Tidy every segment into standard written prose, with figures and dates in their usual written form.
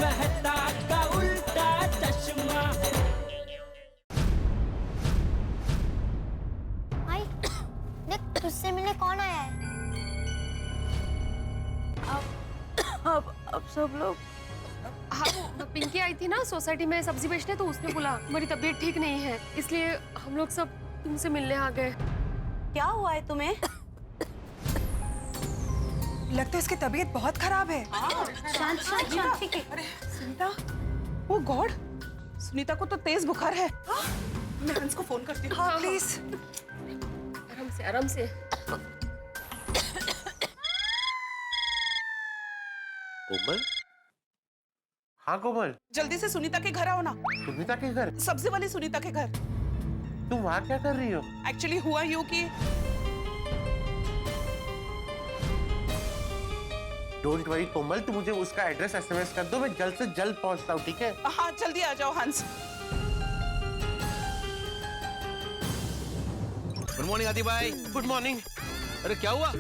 कहता का उल्टा चश्मा। आई देख तुझसे मिलने कौन आया है। अब सब लोग। हाँ वो पिंकी आई थी ना सोसाइटी में सब्जी बेचने, तो उसने बोला मेरी तबीयत ठीक नहीं है, इसलिए हम लोग सब तुमसे मिलने आ गए। क्या हुआ है तुम्हें? लगता है इसकी तबीयत बहुत खराब है। शांत शांत शांत ठीक है। अरे सुनीता, ओ गॉड, सुनीता को तो तेज बुखार है। मैं हंस को फोन करती हूँ। हाँ प्लीज। आराम से आराम से। कोमल? हाँ कोमल, जल्दी से सुनीता के घर आओ ना। सुनीता के घर? सब्जी वाली सुनीता के घर। तुम वहाँ क्या कर रही हो? एक्चुअली हुआ यूं कि डोंट वरी कोमल, तुम मुझे उसका एड्रेस एसएमएस कर दो, मैं जल्द से जल्द पहुँचता हूँ, ठीक है? हाँ जल्दी आ जाओ हंस। गुड मॉर्निंग आदि भाई। Good morning. अरे क्या हुआ,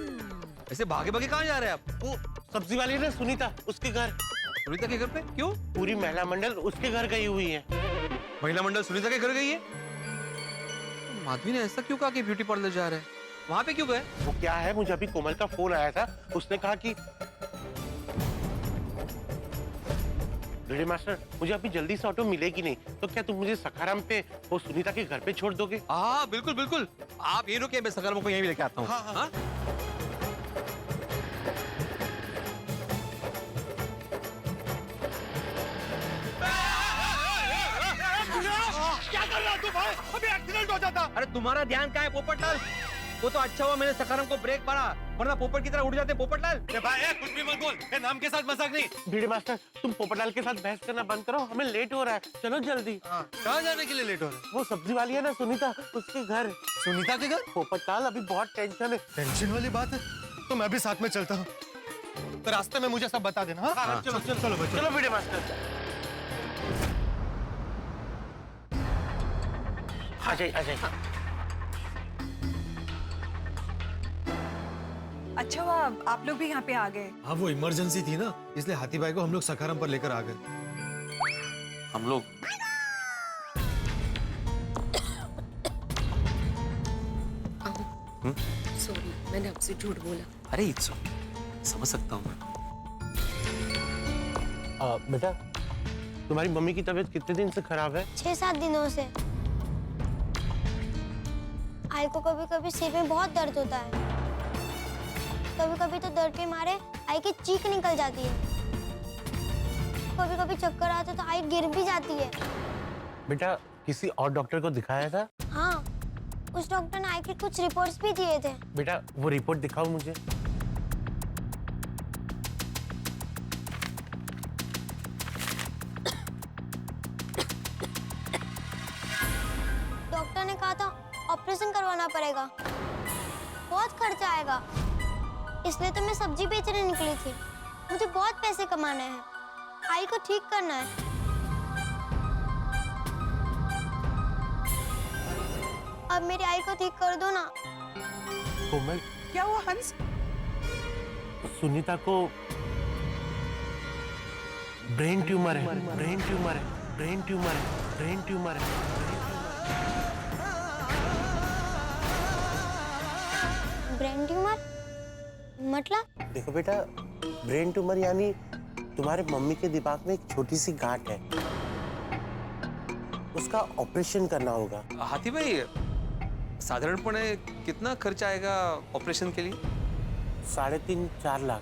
ऐसे भागे भागे कहाँ जा रहे हैं आप? वो सब्जी वाली है ना सुनीता, उसके घर। सुनीता के घर पे क्यों? पूरी महिला मंडल उसके घर गई हुई है। महिला मंडल सुनीता के घर गई है? माधवी ने ऐसा क्यों कहा कि ब्यूटी पार्लर जा रहे हैं? वहाँ पे क्यों गए? वो क्या है, मुझे अभी कोमल का फोन आया था, उसने कहा कि भिड़े मास्टर मुझे अभी जल्दी से ऑटो मिलेगी नहीं, तो क्या तुम मुझे सखाराम पे वो सुनीता के घर पे छोड़ दोगे? हाँ बिल्कुल बिल्कुल, आप ये रुकिए, मैं सखाराम को यहीं भी लेके आता हूँ। हाँ, हाँ। हाँ? क्या कर रहा तू भाई? अभी एक्सीडेंट हो जाता। अरे तुम्हारा ध्यान कहाँ है पोपटलाल? वो तो अच्छा हुआ मैंने सखाराम को ब्रेक मारा, वरना पोपट की तरह उड़ जाते पोपटलाल। भाई कुछ भी मत बोल, ये नाम के साथ मजाक नहीं। भिड़े मास्टर तुम पोपटलाल के साथ बहस करना बंद करो, हमें लेट हो रहा है, चलो जल्दी। कहाँ जाने के लिए लेट हो रहे हैं? वो सब्जी वाली है ना सुनीता, उसके घर। सुनीता के घर? पोपटलाल अभी बहुत टेंशन है। टेंशन वाली बात है तो मैं भी साथ में चलता हूँ, तो रास्ते में मुझे सब बता देना। हाँ? चलो चलो चलो बच्चों। चलो भिड़े मास्टर। अजय अजय अच्छा हुआ आप लोग भी यहाँ पे आ गए। हाँ वो इमरजेंसी थी ना, इसलिए हाथी भाई को हम लोग सखाराम पर लेकर आ गए। हम लोग सॉरी मैंने आपसे झूठ बोला। अरे इट्स समझ सकता हूँ मैं। बेटा तुम्हारी मम्मी की तबीयत कितने दिन से खराब है? 6-7 दिनों से। आई को कभी कभी सिर में बहुत दर्द होता है, कभी कभी तो दर्द के मारे आई की चीख निकल जाती है, कभी कभी चक्कर आते तो आई गिर भी जाती है। बेटा किसी और डॉक्टर को दिखाया था? हाँ उस डॉक्टर ने आई के कुछ रिपोर्ट्स भी दिए थे। बेटा वो रिपोर्ट दिखाओ मुझे। डॉक्टर ने कहा था ऑपरेशन करवाना पड़ेगा, बहुत खर्चा आएगा, इसलिए तो मैं सब्जी बेचने निकली थी। मुझे बहुत पैसे कमाने हैं, आई को ठीक करना है। अब मेरी आई को ठीक कर दो ना। कोमल क्या हुआ हंस? सुनीता को ब्रेन ट्यूमर है, ब्रेन ट्यूमर है, ब्रेन ट्यूमर है, ब्रेन ट्यूमर है। ब्रेन ट्यूमर मतलब? देखो बेटा ब्रेन ट्यूमर यानी तुम्हारे मम्मी के दिमाग में एक छोटी सी गांठ है, उसका ऑपरेशन करना होगा। हाथी भाई साधारणपणे कितना खर्च आएगा ऑपरेशन के लिए? 3.5-4 लाख।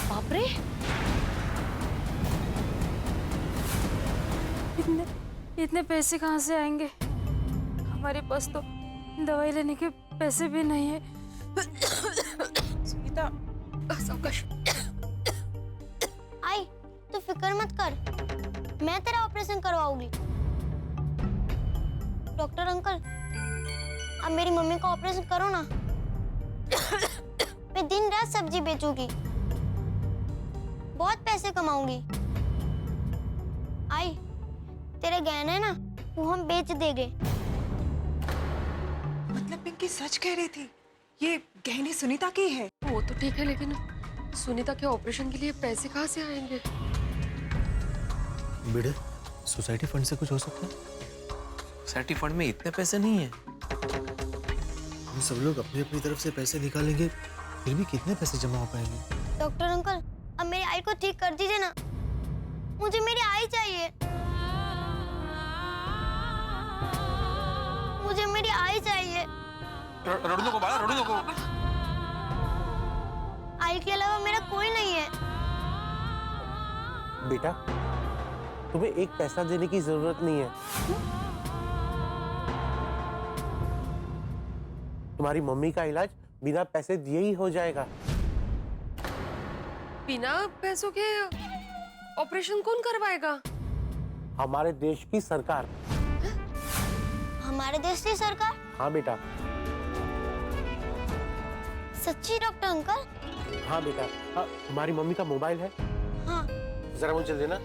बाप रे, इतने पैसे कहाँ से आएंगे? हमारे पास तो दवाई लेने के पैसे भी नहीं है। सुनीता सावकाश। आई तू फिक्र मत कर, मैं तेरा ऑपरेशन करवाऊंगी। डॉक्टर अंकल अब मेरी मम्मी का ऑपरेशन करो ना। मैं दिन रात सब्जी बेचूंगी, बहुत पैसे कमाऊंगी। आई तेरे गहने ना वो हम बेच देंगे। मतलब पिंकी सच कह रही थी, ये गहने सुनीता की है। वो तो ठीक है, लेकिन सुनीता के ऑपरेशन के लिए पैसे कहाँ से आएंगे? बेटे सोसाइटी फंड से कुछ हो सकता है? सोसाइटी फंड में इतने पैसे नहीं है। हम सब लोग अपनी अपनी तरफ से पैसे निकालेंगे, फिर भी कितने पैसे जमा हो पाएंगे? डॉक्टर अंकल, अब मेरी आई को ठीक कर दीजिए ना, मुझे मेरी आई चाहिए, मुझे मेरी आई चाहिए। रोडो को बाला, रोडो को। आई के अलावा मेरा कोई नहीं है। बेटा तुम्हें एक पैसा देने की जरूरत नहीं है। तुम्हारी मम्मी का इलाज बिना पैसे दिए ही हो जाएगा। बिना पैसों के ऑपरेशन कौन करवाएगा? हमारे देश की सरकार। हमारे देश की सरकार? हाँ बेटा। सच्ची डॉक्टर अंकल? हाँ बेटा। तुम्हारी मम्मी का मोबाइल है? हाँ। जरा मुझे देना।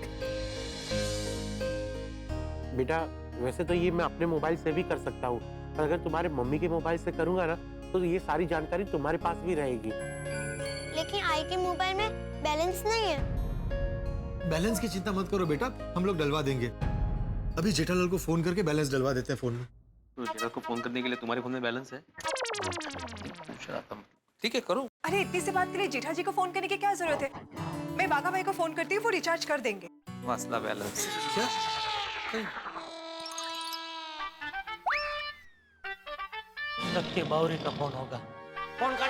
बेटा वैसे तो ये मैं अपने मोबाइल से भी कर सकता हूँ, पर अगर तुम्हारे मम्मी के मोबाइल से करूंगा ना तो ये सारी जानकारी तुम्हारे पास भी रहेगी। लेकिन आई के मोबाइल में बैलेंस नहीं है। बैलेंस की चिंता मत करो बेटा, हम लोग डलवा देंगे। अभी जेठालाल को फोन करके बैलेंस डलवा देते हैं फोन में। तो जेठा को फोन करने के लिए तुम्हारे फोन में बैलेंस है? ठीक है करो। अरे इतनी सी बात के लिए जेठा जी को फोन करने की क्या जरूरत है? मैं बाघा भाई को फोन करती हूँ, वो रिचार्ज कर देंगे। मसला बैलेंस। क्या? सबके बावरी का फोन होगा। फोन काट,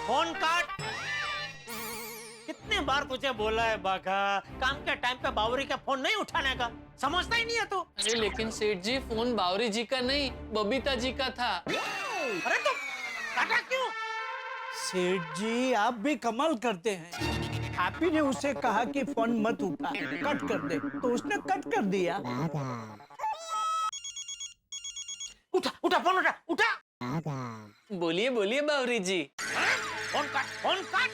फोन काट। कितने बार तुझे बोला है बाघा, काम के टाइम पे बावरी का फोन नहीं उठाने का, समझता ही नहीं है तू। अरे लेकिन सेठ जी फोन बावरी जी का नहीं बबीता जी का था। अरे तो काटा क्यों? सेठ जी आप भी कमाल करते हैं। हैप्पी ने उसे कहा कि फोन मत उठा, कट कर दे, तो उसने कट कर दिया। उठा उठा फोन उठा उठा। बोलिए बोलिए बावरी जी। फोन काट, फोन काट।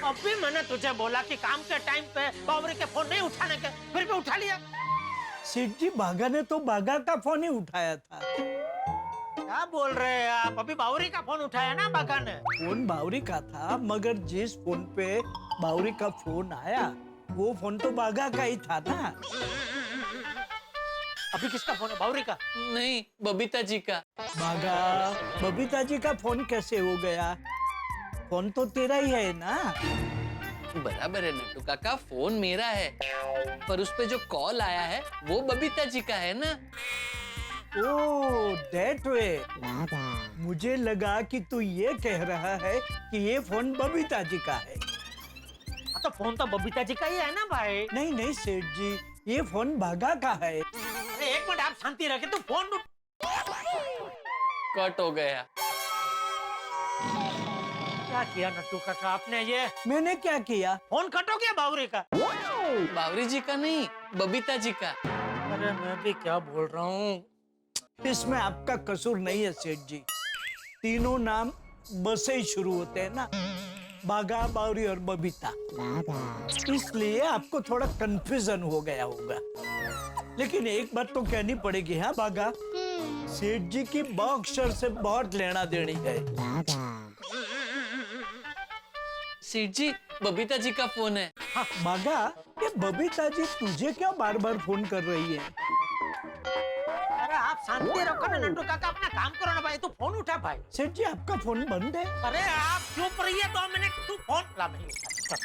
अभी मैंने तुझे बोला कि काम के टाइम पे बावरी के फोन नहीं उठाने के, फिर भी उठा लिया। सेठ जी बाघा ने तो बाघा का फोन ही उठाया था। क्या बोल रहे हैं आप? अभी बावरी का फोन उठाया ना बाघा ने। फोन बावरी का था, मगर जिस फोन पे बावरी का फोन आया वो फोन तो बाघा का ही था ना। अभी किसका फोन है? बावरी का? नहीं बबीता जी का। बाघा, बबीता जी का फोन कैसे हो गया? फोन तो तेरा ही है ना। बराबर है नट्टू काका, फोन मेरा है, पर उस पे जो कॉल आया है वो बबीता जी का है ना। Oh that way. मुझे लगा कि तू ये कह रहा है कि ये फोन बबीता जी का है। हाँ, तो फोन तो बबीता जी का ही है ना भाई। नहीं नहीं सेठ जी, ये फोन बाघा का है। अरे एक मिनट आप शांति रखे, तू फोन कट हो गया। क्या किया नट्टू काका आपने? ये मैंने क्या किया? फोन कट हो गया बावरी का। बावरी जी का नहीं बबीता जी का। अरे मैं भी क्या बोल रहा हूँ। इसमें आपका कसूर नहीं है सेठ जी, तीनों नाम ब से ही शुरू होते हैं ना, बाघा, बावरी और बबीता, इसलिए आपको थोड़ा कंफ्यूजन हो गया होगा। लेकिन एक बात तो कहनी पड़ेगी, हाँ बाघा, सेठ जी की ब अक्षर से बहुत लेना देनी है। सेठ जी बबीता जी का फोन है। हाँ, बाघा, ये बबीता जी तुझे क्यों बार बार फोन कर रही है? अरे आप शांति रखो ना नट्टू काका, अपना काम करो ना भाई। तू फोन उठा भाई। सेठ जी आपका फोन बंद है। अरे आप चुप रहिए 2 मिनट। तू फोन ला नहीं उठा।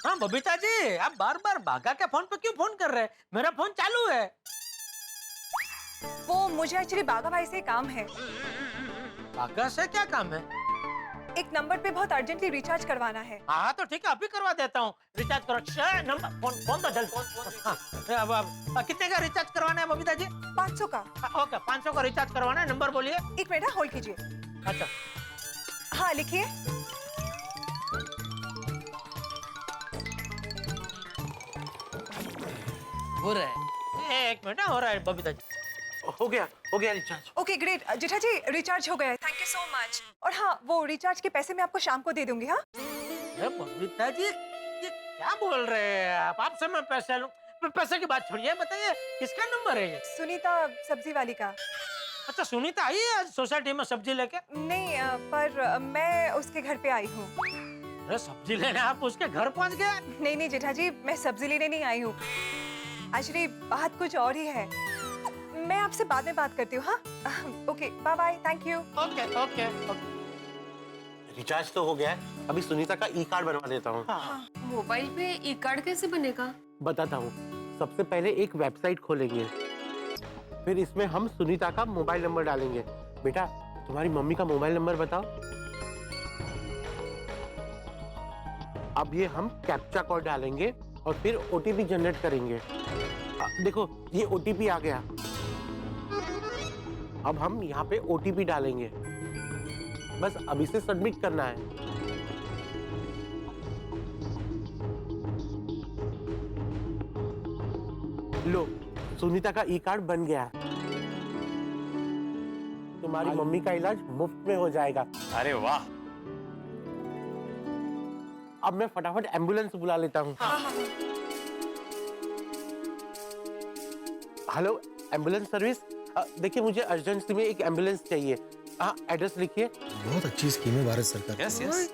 हाँ बबीता जी, आप बार बार बाघा के फोन पे क्यों फोन कर रहे हैं? मेरा फोन चालू है। वो मुझे एक्चुअली बाघा भाई से काम है। बाघा से क्या काम है? एक नंबर पे बहुत अर्जेंटली रिचार्ज करवाना है। हाँ तो ठीक है, अभी करवा देता हूँ। रिचार्ज करो। नंबर फोन तो जल्द। अब कितने का रिचार्ज करवाना है बबीता जी? 500 का। ओके 500 का रिचार्ज करवाना है। नंबर बोलिए। एक मिनट होल्ड कीजिए। अच्छा हाँ लिखिए। हो रहा है। एक मिनट हो रहा है बबीता जी। हो गया रिचार्ज। ओके ग्रेट जेठा जी, रिचार्ज हो गया है, थैंक यू सो मच। और हाँ, वो रिचार्ज के पैसे मैं आपको शाम को दे दूंगी। हाँ बबीता जी ये क्या बोल रहे हैं आप? आपसे मैं पैसे लूं? पैसे की बात छोड़िए, बताइए किसका नंबर है ये? सुनीता सब्जी वाली का। अच्छा सुनीता आई है आज सोसाइटी में सब्जी लेके? नहीं पर मैं उसके घर पे आई हूँ। अरे सब्जी लेने आप उसके घर पहुंच गए? नहीं नहीं जेठा जी, मैं सब्जी लेने नहीं आई हूँ। एक्चुअली बात कुछ और ही है। मैं आपसे बाद में बात करती हूँ। हाँ okay bye bye, thank you. Okay okay recharge तो हो गया है, अभी सुनीता का ई कार्ड बनवा देता हूँ। मोबाइल पे ई कार्ड कैसे बनेगा? बताता हूँ। सबसे पहले एक वेबसाइट खोलेंगे, फिर इसमें हम सुनीता का मोबाइल नंबर डालेंगे। बेटा तुम्हारी मम्मी का मोबाइल नंबर बताओ। अब ये हम कैप्चा कोड डालेंगे और फिर ओटीपी जनरेट करेंगे। देखो ये ओटीपी आ गया। अब हम यहाँ पे ओटीपी डालेंगे, बस अब इसे सबमिट करना है। लो सुनीता का ई कार्ड बन गया है। तुम्हारी मम्मी का इलाज मुफ्त में हो जाएगा। अरे वाह। अब मैं फटाफट एम्बुलेंस बुला लेता हूँ। हेलो एम्बुलेंस सर्विस, देखिए मुझे अर्जेंसी में एक एम्बुलेंस चाहिए। हाँ एड्रेस लिखिए। बहुत अच्छी स्कीम है भारत सरकार। Yes yes.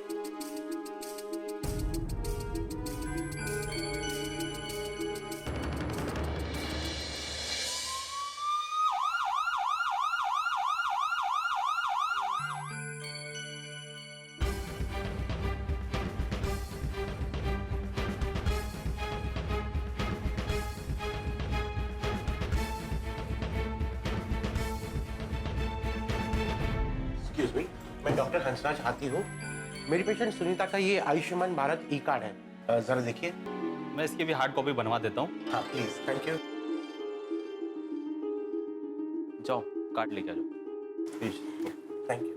एक्सक्यूज मी, मैं डॉक्टर हंसराज हाथी हूँ। मेरी पेशेंट सुनीता का ये आयुष्मान भारत ई कार्ड है, जरा देखिए। मैं इसकी भी हार्ड कॉपी बनवा देता हूँ। हाँ प्लीज, थैंक यू। जाओ कार्ड लेके आ जाओ। Please, thank you.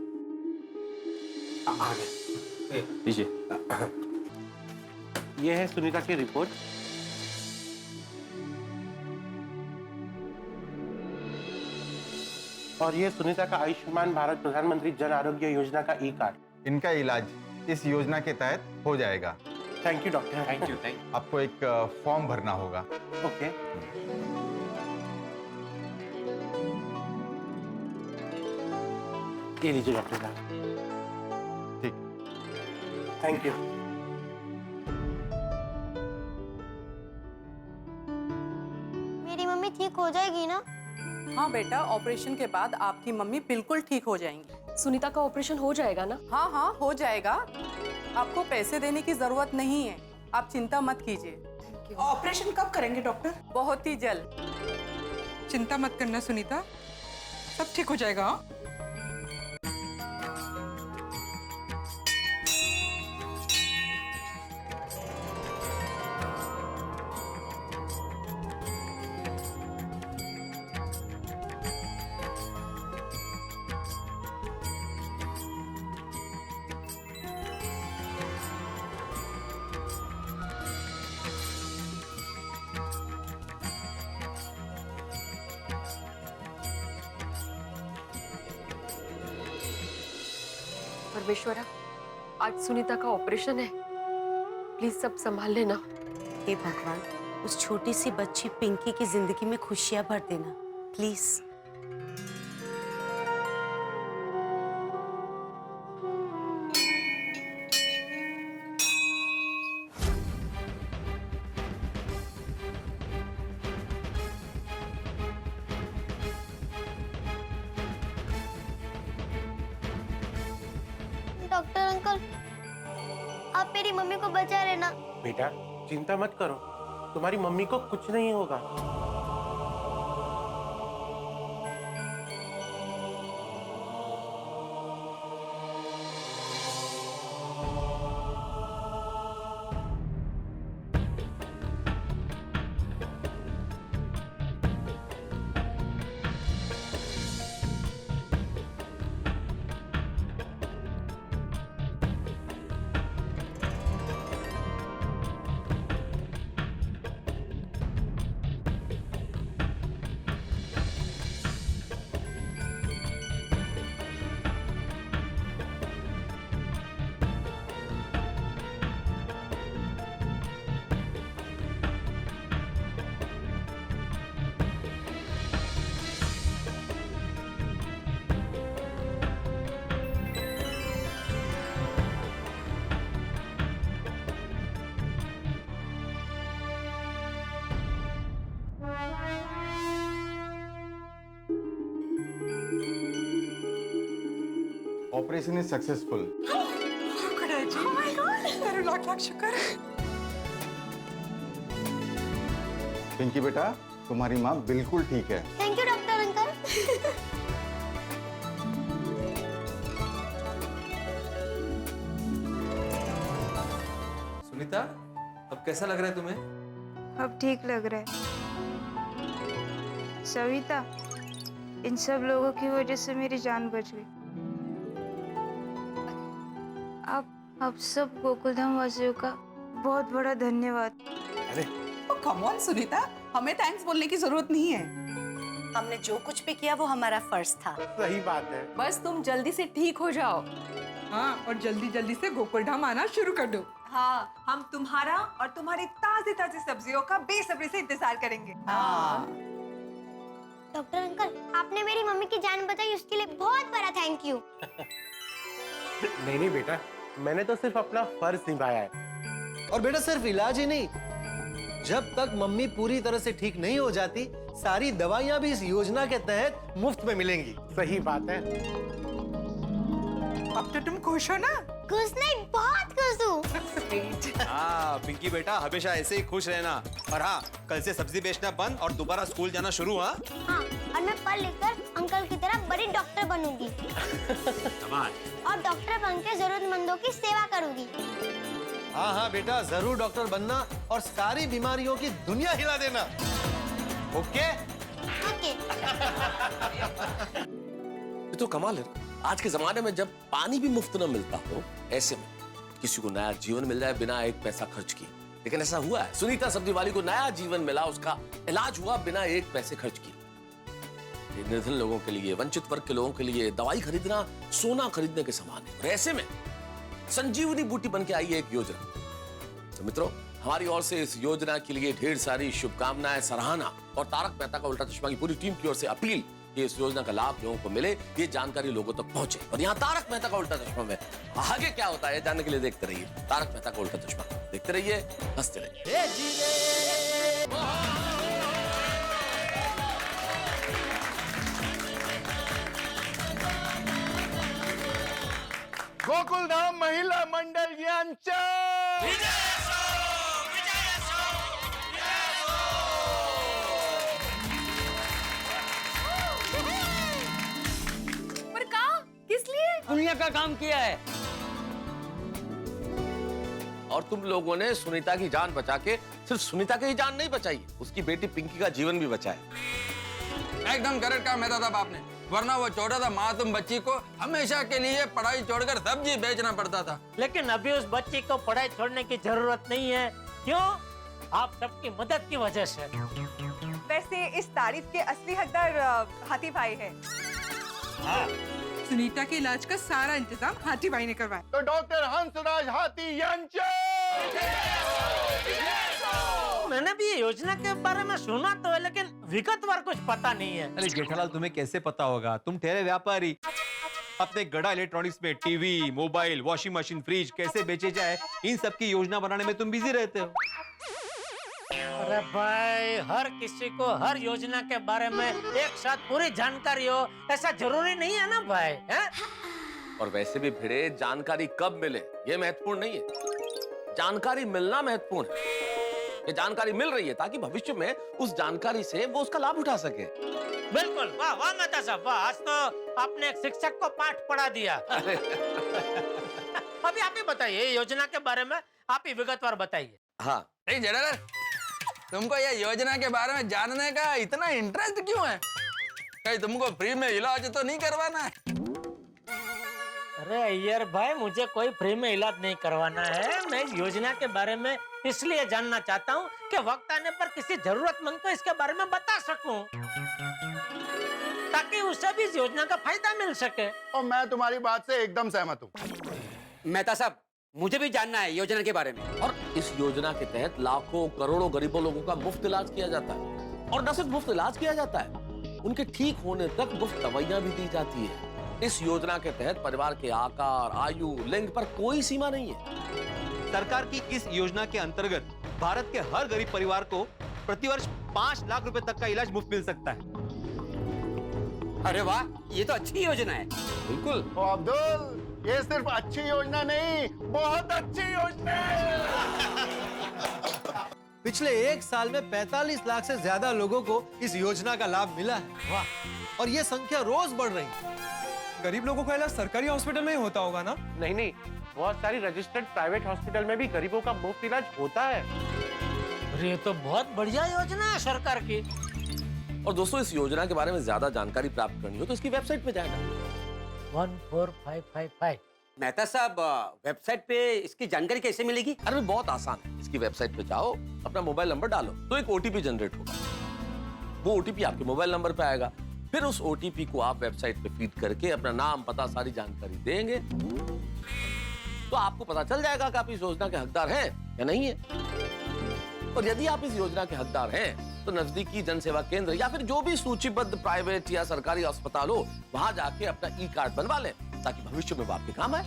आ गए। लीजिए। ये है सुनीता की रिपोर्ट। और ये सुनीता का आयुष्मान भारत प्रधानमंत्री जन आरोग्य योजना का ई कार्ड। इनका इलाज इस योजना के तहत हो जाएगा। Thank you doctor. Thank you thank you. आपको एक फॉर्म भरना होगा। ओके। ये लीजिए डॉक्टर साहब। ठीक। Thank you. मेरी मम्मी ठीक हो जाएगी ना? हाँ बेटा, ऑपरेशन के बाद आपकी मम्मी बिल्कुल ठीक हो जाएंगी। सुनीता का ऑपरेशन हो जाएगा ना? हाँ हाँ हो जाएगा। आपको पैसे देने की जरूरत नहीं है, आप चिंता मत कीजिए। ऑपरेशन कब करेंगे डॉक्टर? बहुत ही जल्द। चिंता मत करना सुनीता, सब ठीक हो जाएगा। हाँ? परमेश्वरा, आज सुनीता का ऑपरेशन है, प्लीज सब संभाल लेना। हे भगवान, उस छोटी सी बच्ची पिंकी की जिंदगी में खुशियां भर देना प्लीज। डॉक्टर अंकल, आप मेरी मम्मी को बचा लेना। बेटा चिंता मत करो, तुम्हारी मम्मी को कुछ नहीं होगा। Operation is successful. शुक्र है जी। Oh my God! अरे लाख लाख शुक्र। पिंकी बेटा, तुम्हारी माँ बिल्कुल ठीक है। Thank you doctor uncle. Sunita, अब कैसा लग रहा है तुम्हें? अब ठीक लग रहा है। सविता, इन सब लोगों की वजह से मेरी जान बच गई। आप सब गोकुलधाम वासियों का बहुत बड़ा धन्यवाद। अरे कम ऑन सुनीता, हमें थैंक्स बोलने की जरूरत नहीं है। हमने जो कुछ भी किया वो हमारा फर्ज था। सही बात है। बस तुम जल्दी से ठीक हो जाओ। हाँ, और जल्दी जल्दी से गोकुलधाम आना शुरू कर दो। हाँ, हम तुम्हारा और तुम्हारी ताजी ताजी सब्जियों का बेसब्री से इंतजार करेंगे। हाँ। डॉक्टर अंकल, आपने मेरी मम्मी की जान बचाई, उसके लिए बहुत बड़ा थैंक यू। नहीं नहीं बेटा, मैंने तो सिर्फ अपना फर्ज निभाया है। और बेटा सिर्फ इलाज ही नहीं, जब तक मम्मी पूरी तरह से ठीक नहीं हो जाती, सारी दवाइयां भी इस योजना के तहत मुफ्त में मिलेंगी। सही बात है। अब तो तुम खुश हो ना? खुश नहीं, बहुत खुश हूँ। हाँ पिंकी बेटा, हमेशा ऐसे ही खुश रहना। और हाँ, कल से सब्जी बेचना बंद और दोबारा स्कूल जाना शुरू। हाँ, और मैं पढ़ लिख कर अंकल की तरह बड़ी डॉक्टर बनूंगी। और डॉक्टर बनकर जरूरतमंदों की सेवा करूंगी। हाँ हाँ बेटा, जरूर डॉक्टर बनना और सारी बीमारियों की दुनिया हिला देना। ओके? ओके। ये तो कमाल है। आज के जमाने में जब पानी भी मुफ्त न मिलता हो, ऐसे में किसी को नया जीवन मिल जाए बिना एक पैसा खर्च किए। लेकिन ऐसा हुआ है। सुनीता सब्जी वाली को नया जीवन मिला, उसका इलाज हुआ बिना एक पैसे खर्च किए। निर्धन लोगों के लिए, वंचित वर्ग के लोगों के लिए दवाई खरीदना सोना खरीदने के समान है। और ऐसे में संजीवनी बूटी बन के आई है एक योजना। तो मित्रों, हमारी ओर से इस योजना के लिए ढेर सारी शुभकामनाएं, सराहना और तारक मेहता का उल्टा चश्मा की पूरी टीम की ओर से अपील कि इस योजना का लाभ लोगों को मिले, ये जानकारी लोगों तक पहुंचे। और यहाँ तारक मेहता का उल्टा चश्मा में आगे क्या होता है जानने के लिए देखते रहिए तारक मेहता का उल्टा चश्मा। देखते रहिए, हंसते रहिए। गोकुलधाम महिला मंडल पर कहा किस लिए? दुनिया का काम किया है। और तुम लोगों ने सुनीता की जान बचा के सिर्फ सुनीता की ही जान नहीं बचाई, उसकी बेटी पिंकी का जीवन भी बचाया। एकदम करेक्ट काम है साहब आपने, वरना वो छोटा था मासूम बच्ची को हमेशा के लिए पढ़ाई छोड़कर सब्जी बेचना पड़ता था। लेकिन अभी उस बच्ची को पढ़ाई छोड़ने की जरूरत नहीं है। क्यों? आप सबकी मदद की वजह से। वैसे इस तारीफ के असली हकदार हाथी भाई है। सुनीता के इलाज का सारा इंतजाम हाथी भाई ने करवाया। तो डॉक्टर हंसराज हाथी मैंने भी ये योजना के बारे में सुना तो है, लेकिन विगतवार कुछ पता नहीं है। अरे जेठालाल, तुम्हें कैसे पता होगा? तुम ठहरे व्यापारी। अपने गड़ा इलेक्ट्रॉनिक्स में TV, mobile, washing machine, fridge कैसे बेचे जाए, इन सब की योजना बनाने में तुम बिजी रहते हो। अरे भाई, हर किसी को हर योजना के बारे में एक साथ पूरी जानकारी हो ऐसा जरूरी नहीं है ना भाई, है? और वैसे भी भिड़े, जानकारी कब मिले ये महत्वपूर्ण नहीं है, जानकारी मिलना महत्वपूर्ण है। ये जानकारी मिल रही है ताकि भविष्य में उस जानकारी से वो उसका लाभ उठा सके। बिल्कुल, वाह वाह मेहता साहब, वाह। आज तो आपने एक शिक्षक को पाठ पढ़ा दिया। अभी आप ही बताइए योजना के बारे में, आप ही विगतवार बताइए। हाँ, नहीं जेठालाल, तुमको ये योजना के बारे में जानने का इतना इंटरेस्ट क्यों है? कहीं तुमको फ्री में इलाज तो नहीं करवाना है? अरे अय्यर भाई, मुझे कोई फ्री में इलाज नहीं करवाना है। मैं इस योजना के बारे में इसलिए जानना चाहता हूँ कि वक्त आने पर किसी जरूरतमंद को इसके बारे में बता सकूं, ताकि उसे भी इस योजना का फायदा मिल सके। और मैं तुम्हारी बात से एकदम सहमत हूँ। मेहता साहब, मुझे भी जानना है योजना के बारे में। और इस योजना के तहत लाखों करोड़ों गरीबों लोगों का मुफ्त इलाज किया जाता है। और न सिर्फ मुफ्त इलाज किया जाता है, उनके ठीक होने तक मुफ्त दवाइयां भी दी जाती है। इस योजना के तहत परिवार के आकार, आयु, लिंग पर कोई सीमा नहीं है। सरकार की इस योजना के अंतर्गत भारत के हर गरीब परिवार को प्रतिवर्ष 5 लाख रुपए तक का इलाज मुफ्त मिल सकता है। अरे वाह, ये तो अच्छी योजना है। बिल्कुल। ओ अब्दुल, ये सिर्फ अच्छी योजना नहीं, बहुत अच्छी योजना है। पिछले 1 साल में 45 लाख से ज्यादा लोगों को इस योजना का लाभ मिला है। वाह, और ये संख्या रोज बढ़ रही है। गरीब लोगों का इलाज सरकारी हॉस्पिटल में ही होता होगा ना? नहीं नहीं, बहुत सारी रजिस्टर्ड प्राइवेट हॉस्पिटल में भी गरीबों का मुफ्त इलाज होता है। अरे ये तो बहुत बढ़िया योजना है सरकार की। और दोस्तों, इस योजना के बारे में ज्यादा जानकारी प्राप्त करनी हो तो इसकी वेबसाइट पे जाएगा 14555। मेहता साहब, वेबसाइट पे इसकी जानकारी कैसे मिलेगी? अरे बहुत आसान है। इसकी वेबसाइट पे जाओ, अपना मोबाइल नंबर डालो तो एक ओटीपी जनरेट होगा। वो ओटीपी आपके मोबाइल नंबर पे आएगा। फिर उस ओटीपी को आप वेबसाइट पे फीड करके अपना नाम, पता, सारी जानकारी देंगे तो आपको पता चल जाएगा कि आप इस योजना के हकदार हैं या नहीं है। और यदि आप इस योजना के हकदार हैं तो नजदीकी जन सेवा केंद्र या फिर जो भी सूचीबद्ध प्राइवेट या सरकारी अस्पताल हो, वहां जाके अपना ई कार्ड बनवा लें ताकि भविष्य में वो आपके काम आए।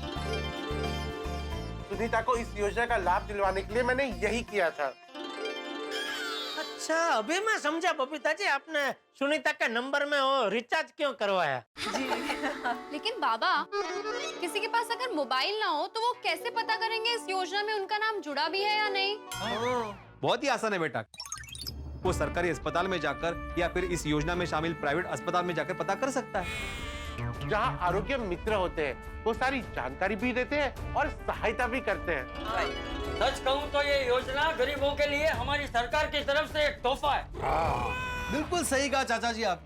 सुनीता को इस योजना का लाभ दिलवाने के लिए मैंने यही किया था। अच्छा, अभी मैं समझा बबीता जी, आपने सुनीता के नंबर में वो रिचार्ज क्यों करवाया। लेकिन बाबा, किसी के पास अगर मोबाइल ना हो तो वो कैसे पता करेंगे इस योजना में उनका नाम जुड़ा भी है या नहीं? बहुत ही आसान है बेटा। वो सरकारी अस्पताल में जाकर या फिर इस योजना में शामिल प्राइवेट अस्पताल में जाकर पता कर सकता है। जहाँ आरोग्य मित्र होते हैं, वो सारी जानकारी भी देते हैं और सहायता भी करते हैं। सच कहूँ तो ये योजना गरीबों के लिए हमारी सरकार की तरफ से एक तोहफा है। बिल्कुल सही कहा चाचा जी आप।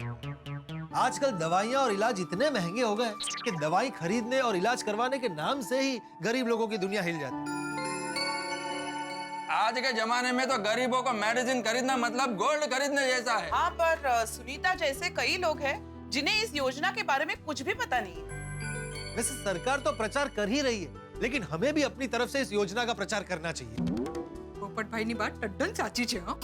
आजकल दवाइयाँ और इलाज इतने महंगे हो गए कि दवाई खरीदने और इलाज करवाने के नाम से ही गरीब लोगों की दुनिया हिल जाती है। आज के जमाने में तो गरीबों को मेडिसिन खरीदना मतलब गोल्ड खरीदने जैसा है। हाँ, पर सुनीता जैसे कई लोग हैं जिन्हें इस योजना के बारे में कुछ भी पता नहीं है। वैसे सरकार तो प्रचार कर ही रही है, लेकिन हमें भी अपनी तरफ से इस योजना का प्रचार करना चाहिए। पोपट भाई ने बात टड्डन चाची छे। हाँ,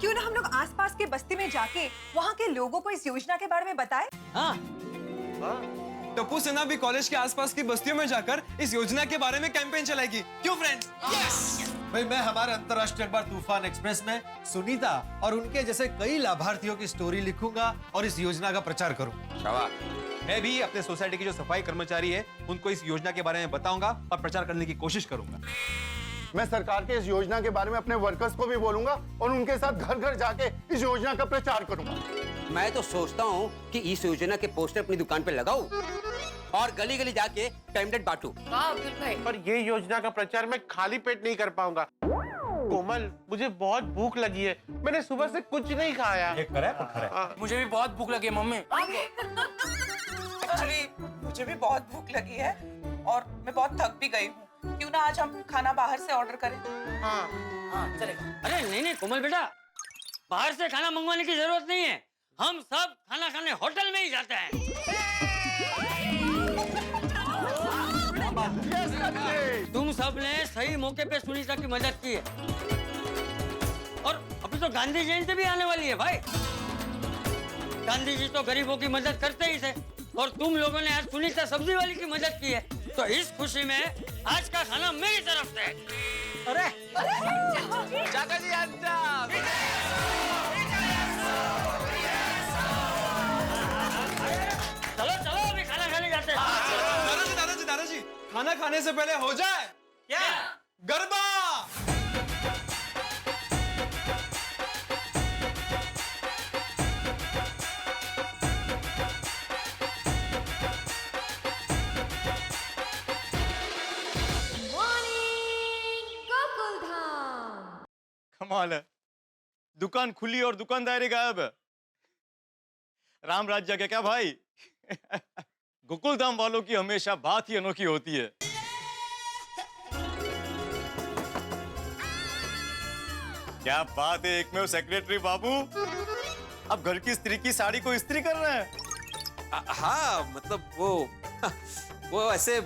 क्यों ना हम लोग आसपास के बस्ती में जाके वहाँ के लोगों को इस योजना के बारे में बताएं? हाँ। टप्पू सेना भी कॉलेज के आसपास की बस्तियों में जाकर इस योजना के बारे में कैंपेन चलाएगी। क्यों फ्रेंड्स? यस। भाई, मैं हमारे अंतर्राष्ट्रीय अखबार तूफान एक्सप्रेस में सुनीता और उनके जैसे कई लाभार्थियों की स्टोरी लिखूंगा और इस योजना का प्रचार करूंगा। शाबाश। मैं भी अपने सोसाइटी के जो सफाई कर्मचारी है उनको इस योजना के बारे में बताऊंगा और प्रचार करने की कोशिश करूंगा। मैं सरकार के इस योजना के बारे में अपने वर्कर्स को भी बोलूंगा और उनके साथ घर घर जाके इस योजना का प्रचार करूंगा। मैं तो सोचता हूँ कि इस योजना के पोस्टर अपनी दुकान पे लगाऊं और गली गली जाके पैम्पलेट बांटूं। वाह अब्दुल भाई। पर ये योजना का प्रचार मैं खाली पेट नहीं कर पाऊंगा। कोमल, मुझे बहुत भूख लगी है, मैंने सुबह से कुछ नहीं खाया। मुझे भी बहुत भूख लगी है मम्मी। एक्चुअली मुझे भी बहुत भूख लगी है और मैं बहुत थक भी गई हूँ। क्यों ना आज हम खाना बाहर से ऑर्डर करें? हाँ चलेगा। अरे नहीं नहीं कोमल बेटा, बाहर से खाना मंगवाने की जरूरत नहीं है। हम सब खाना खाने होटल में ही जाते हैं। तुम सब ने सही मौके पे सुनीता की मदद की है और अभी तो गांधी जयंती भी आने वाली है भाई। गांधी जी तो गरीबों की मदद करते ही थे और तुम लोगों ने आज सुनीता सब्जी वाली की मदद की है, तो इस खुशी में आज का खाना मेरी तरफ से। अरे चाचा जी आजा। चलो चलो अभी खाना खाने जाते हैं। दादाजी, खाना खाने से पहले हो जाए क्या गरबा। कमाल है, दुकान खुली और दुकानदारी गायब है। राम राज्य के क्या भाई। गोकुल धाम वालों की हमेशा बात ही अनोखी होती है। क्या बात है एकमेव सेक्रेटरी बाबू, अब घर की स्त्री की साड़ी को इस्त्री कर रहे हैं। हाँ मतलब वो ऐसे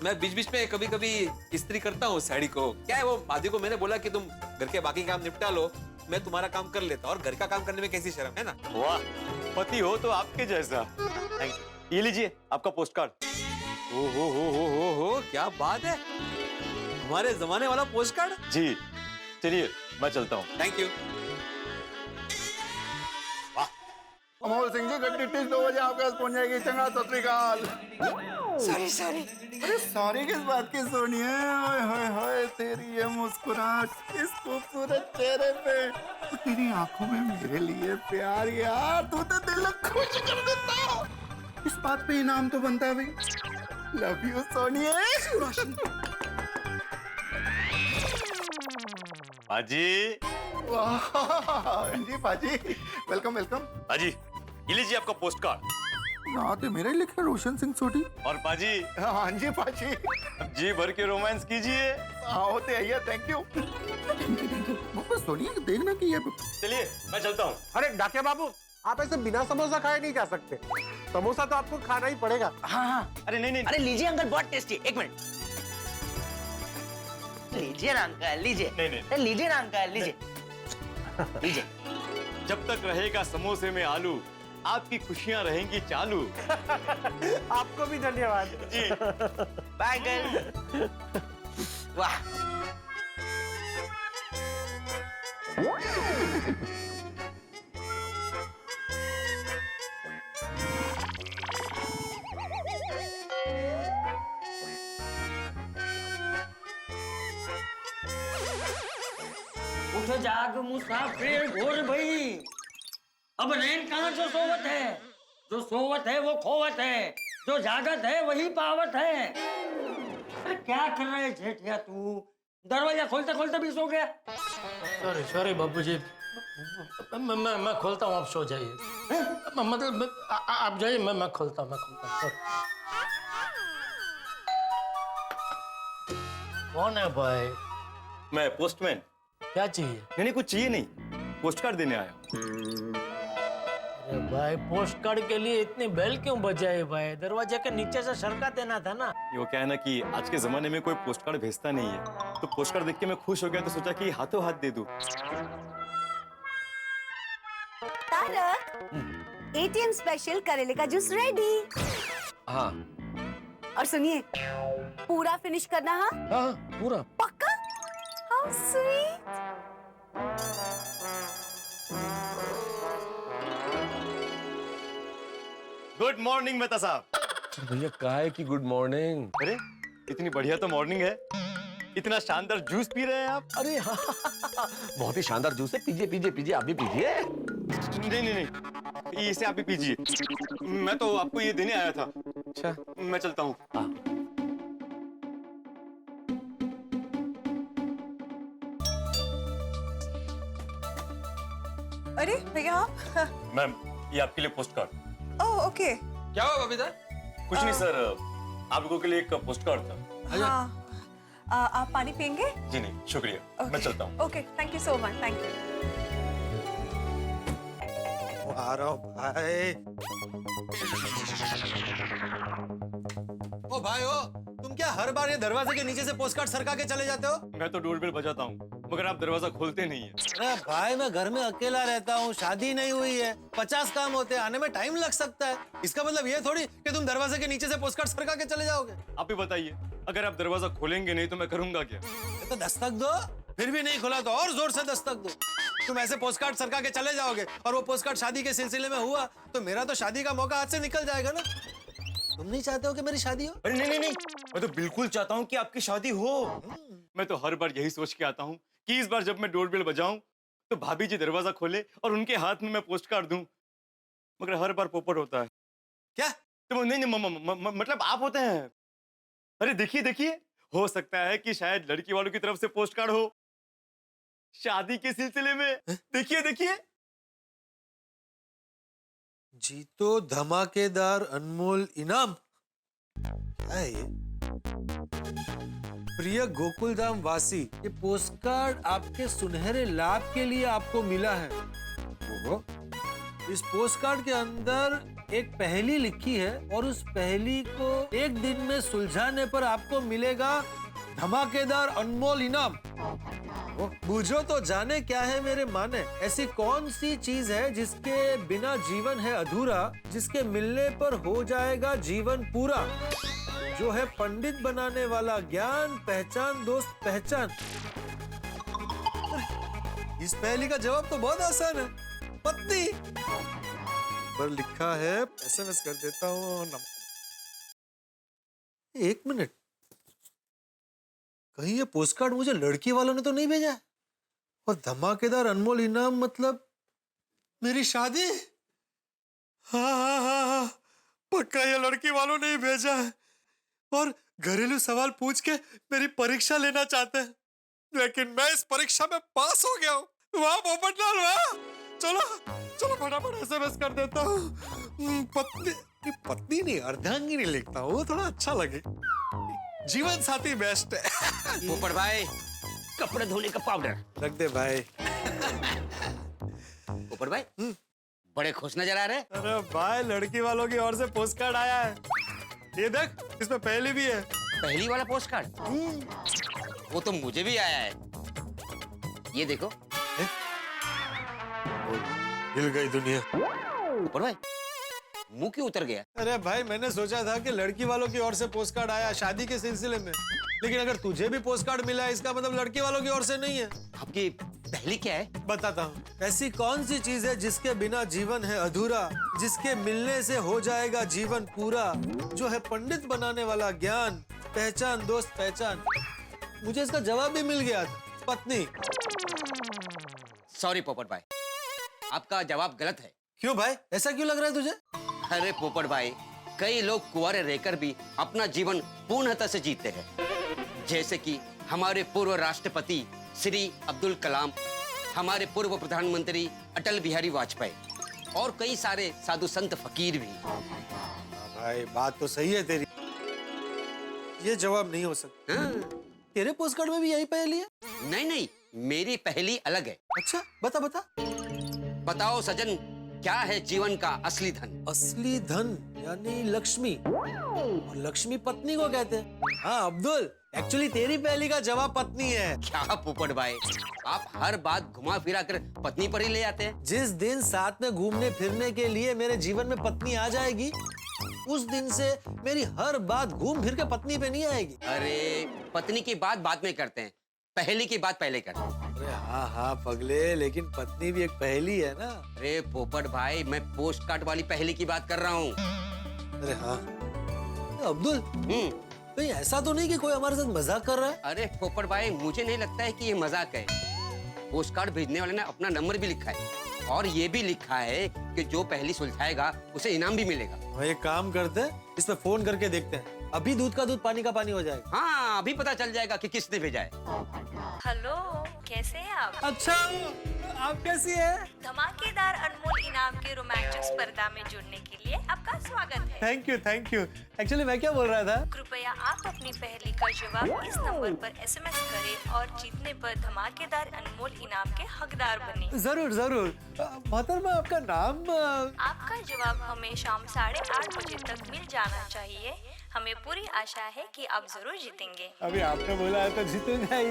मैं बीच बीच में कभी कभी इस्त्री करता हूँ साड़ी को। क्या है, वो आदि को मैंने बोला कि तुम घर के बाकी काम निपटा लो, मैं तुम्हारा काम कर लेता। और घर का काम करने में कैसी शर्म है ना। वाह, पति हो तो आपके जैसा। ये लीजिए आपका पोस्ट कार्ड। हो क्या बात है, हमारे जमाने वाला पोस्ट कार्ड। जी चलिए मैं चलता हूँ। Thank you. अमोल सिंह जी गड्डी टिच 2 बजे आपके पास पहुंच जाएगी। चंगा सत श्री अकाल। सॉरी अरे सॉरी किस बात की सोनी है? ओए होए होए, तेरी ये मुस्कुराहट इस खूबसूरत चेहरे पे, तेरी आंखों में मेरे लिए प्यार, यार तू तो दिल खुश कर देता। इस बात पे इनाम तो बनता है भाई। Love you Soni. पाजी। वाह जी पाजी, वेलकम वेलकम। पाजी, ये लीजिए आपका पोस्ट कार्ड। ना तो मेरा ही लिखा है, रोशन सिंह सोटी। और पाजी। हाँ जी पाजी। अब जी भर के रोमांस कीजिए। हाँ होते हैं, थैंक यू। सोनी देखना कि ये। चलिए मैं चलता हूँ। अरे डाकिया बाबू, आप ऐसे बिना समोसा खाए नहीं जा सकते। समोसा तो आपको खाना ही पड़ेगा। हाँ। अरे नहीं। अरे लीजिए अंकल, बहुत टेस्टी। एक मिनट, लीजिए ना अंकल, लीजिए। नहीं। लीजिए ना अंकल, लीजिए। लीजिए। जब तक रहेगा समोसे में आलू, आपकी खुशियां रहेंगी चालू। आपको भी धन्यवाद जी। Bye uncle. वाह। उठ जाग मुसाफिर भोर भई, अब रैन कहाँ जो सोवत है। जो सोवत है वो खोवत है, जो जागत है वही पावत है। अरे क्या कर रहे है जेठिया तू? दरवाजा खोलते खोलते भी सो गया। सॉरी बाबूजी, मैं खोलता हूँ, आप सो जाइए। मतलब आप जाइए, मैं खोलता हूँ। कौन है भाई? मैं पोस्टमैन। क्या चाहिए? नहीं कुछ चाहिए नहीं, पोस्ट कार्ड देने आया। अरे भाई, पोस्ट कार्ड के लिए इतनी बेल क्यों बजाई भाई? दरवाजे के नीचे से सरका देना था ना। वो क्या है ना कि आज के जमाने में कोई पोस्ट कार्ड भेजता नहीं है, तो पोस्ट कार्ड देख के मैं खुश हो गया, तो सोचा कि हाथों हाथ दे दूं। तारक, एटीएम स्पेशल करेले का जूस रेडी। हाँ। और सुनिए, पूरा फिनिश करना। हाँ पूरा पक्का? How sweet. Good morning Mehta साहब। भैया काहे की गुड मॉर्निंग? अरे इतनी बढ़िया तो मॉर्निंग है, इतना शानदार जूस पी रहे हैं आप। अरे हाँ, बहुत ही शानदार जूस है, पीजिए आप भी पीजिए। नहीं, इसे आप ही पीजिए। मैं तो आपको ये देने आया था। अच्छा मैं चलता हूँ। अरे भैया आप। मैम, ये आपके लिए पोस्ट कार्ड। Oh okay. क्या हुआ बबीता? कुछ नहीं सर, आप लोगों के लिए एक पोस्ट कार्ड था। हाँ। आप पानी पियेंगे? जी नहीं शुक्रिया, मैं चलता हूँ। Okay, thank you so much, thank you. आ रहा हूँ भाई। ओ भाई ओ, तुम क्या हर बार ये दरवाजे के नीचे से पोस्टकार्ड सरका के चले जाते हो? मैं तो डोरबेल बजाता हूँ, मगर आप दरवाजा खोलते नहीं है। अरे भाई, मैं घर में अकेला रहता हूँ, शादी नहीं हुई है, 50 काम होते हैं, आने में टाइम लग सकता है। इसका मतलब ये थोड़ी कि तुम दरवाजे के नीचे से पोस्टकार्ड सरका के चले जाओगे। आप ही बताइए, अगर आप दरवाजा खोलेंगे नहीं तो मैं करूंगा क्या? तो दस्तक दो, फिर भी नहीं खुला तो और जोर से दस्तक दो। तुम ऐसे पोस्टकार्ड सरका के चले जाओगे और वो पोस्टकार्ड शादी के सिलसिले में हुआ तो मेरा तो शादी का मौका हाथ से निकल जाएगा ना। तुम नहीं चाहते हो कि मेरी शादी हो? अरे नहीं, मैं तो बिल्कुल चाहता हूँ कि आपकी शादी हो। मैं तो हर बार यही सोच के आता हूँ कि इस बार जब मैं डोरबेल बजाऊं तो भाभी जी दरवाजा खोले और उनके हाथ में मैं पोस्ट कार्ड दूं, मगर हर बार पोपट होता है। क्या? तो नहीं, मतलब आप होते हैं। अरे देखिए, हो सकता है कि शायद लड़की वालों की तरफ से पोस्ट कार्ड हो शादी के सिलसिले में। देखिए। जीतो धमाकेदार अनमोल इनाम। क्या है ये? प्रिय गोकुलधाम वासी, ये पोस्टकार्ड आपके सुनहरे लाभ के लिए आपको मिला है। ओहो। इस पोस्टकार्ड के अंदर एक पहेली लिखी है और उस पहेली को एक दिन में सुलझाने पर आपको मिलेगा धमाकेदार अनमोल इनाम। बूझो तो जाने क्या है मेरे माने, ऐसी कौन सी चीज है जिसके बिना जीवन है अधूरा, जिसके मिलने पर हो जाएगा जीवन पूरा। जो है पंडित बनाने वाला ज्ञान, पहचान दोस्त पहचान। इस पहेली का जवाब तो बहुत आसान है, पत्नी। नंबर लिखा है, एसएमएस कर देता हूँ। एक मिनट, कहीं ये पोस्ट कार्ड मुझे लड़की वालों ने तो नहीं भेजा है? और धमाकेदार अनमोल इनाम मतलब मेरी शादी? हाँ, पक्का ये लड़की वालों ने ही भेजा है और घरेलू सवाल पूछ के मेरी परीक्षा लेना चाहते हैं, लेकिन मैं इस परीक्षा में पास हो गया हूँ। वाह पोपटलाल वाह! चलो चलो फटाफट एसएमएस कर देता हूँ। पत्नी नहीं, अर्धांगिनी लिखता हूँ, थोड़ा अच्छा लगे। जीवन साथी बेस्ट है। पोपट भाई, कपड़े धोने का पाउडर रख दे भाई। पोपट भाई, बड़े खुश नजर आ रहे। अरे भाई, लड़की वालों की ओर से पोस्ट कार्ड आया है। ये देख, इसमें पहली भी है। पहली वाला पोस्ट कार्ड? वो तो मुझे भी आया है। ये देखो। हिल गई दुनिया। पोपट भाई, मुंह क्यों उतर गया? अरे भाई, मैंने सोचा था कि लड़की वालों की ओर से पोस्ट कार्ड आया शादी के सिलसिले में, लेकिन अगर तुझे भी पोस्ट कार्ड मिला है, इसका मतलब लड़की वालों की ओर से नहीं है। आपकी पहली क्या है? बताता हूँ। ऐसी कौन सी चीज है जिसके बिना जीवन है अधूरा, जिसके मिलने से हो जाएगा जीवन पूरा, जो है पंडित बनाने वाला ज्ञान, पहचान दोस्त पहचान। मुझे इसका जवाब भी मिल गया था, पत्नी। सॉरी पोपट भाई, आपका जवाब गलत है। क्यों भाई, ऐसा क्यों लग रहा है तुझे? अरे पोपट भाई, कई लोग कुंवारे रहकर भी अपना जीवन पूर्णतः से जीते हैं, जैसे कि हमारे पूर्व राष्ट्रपति श्री अब्दुल कलाम, हमारे पूर्व प्रधानमंत्री अटल बिहारी वाजपेयी और कई सारे साधु संत फकीर भी। भाई बात तो सही है तेरी, ये जवाब नहीं हो सकता। तेरे पोस्ट कार्ड में भी यही पहेली है? नहीं, मेरी पहेली अलग है। अच्छा, बता। बताओ सजन, क्या है जीवन का असली धन? असली धन यानी लक्ष्मी, और लक्ष्मी पत्नी को कहते हैं। हाँ अब्दुल, एक्चुअली तेरी पहेली का जवाब पत्नी है। क्या पोपट भाई, आप हर बात घुमा फिरा कर पत्नी पर ही ले आते हैं। जिस दिन साथ में घूमने फिरने के लिए मेरे जीवन में पत्नी आ जाएगी, उस दिन से मेरी हर बात घूम फिर के पत्नी पे नहीं आएगी। अरे पत्नी की बात बाद में करते हैं, पहेली की बात पहले करते हैं। अरे हाँ पगले, लेकिन पत्नी भी एक पहेली है ना। अरे पोपट भाई, मैं पोस्ट कार्ड वाली पहेली की बात कर रहा हूँ। अरे हाँ अब्दुल, कहीं ऐसा तो नहीं कि कोई हमारे साथ मजाक कर रहा है? अरे पोपट भाई, मुझे नहीं लगता है कि ये मजाक है। पोस्ट कार्ड भेजने वाले ने अपना नंबर भी लिखा है और ये भी लिखा है कि जो पहेली सुलझाएगा उसे इनाम भी मिलेगा। एक काम करते हैं, इस पे फोन करके देखते हैं, अभी दूध का दूध पानी का पानी हो जाएगा। हाँ, अभी पता चल जाएगा कि किसने भेजा है। हेलो, कैसे हैं आप? अच्छा, आप कैसी हैं? धमाकेदार अनमोल इनाम के रोमांटिक स्पर्धा में जुड़ने के लिए आपका स्वागत है। Thank you. एक्चुअली मैं क्या बोल रहा था, कृपया आप अपनी पहेली का जवाब इस नंबर पर एसएमएस करें और जीतने पर धमाकेदार अनमोल इनाम के हकदार बने। जरूर। मोहतरमा, आपका नाम? आपका जवाब हमें शाम 8:30 बजे तक मिल जाना चाहिए। हमें पूरी आशा है कि आप जरूर जीतेंगे। अभी आपने बोला है तो जीतूंगा ही।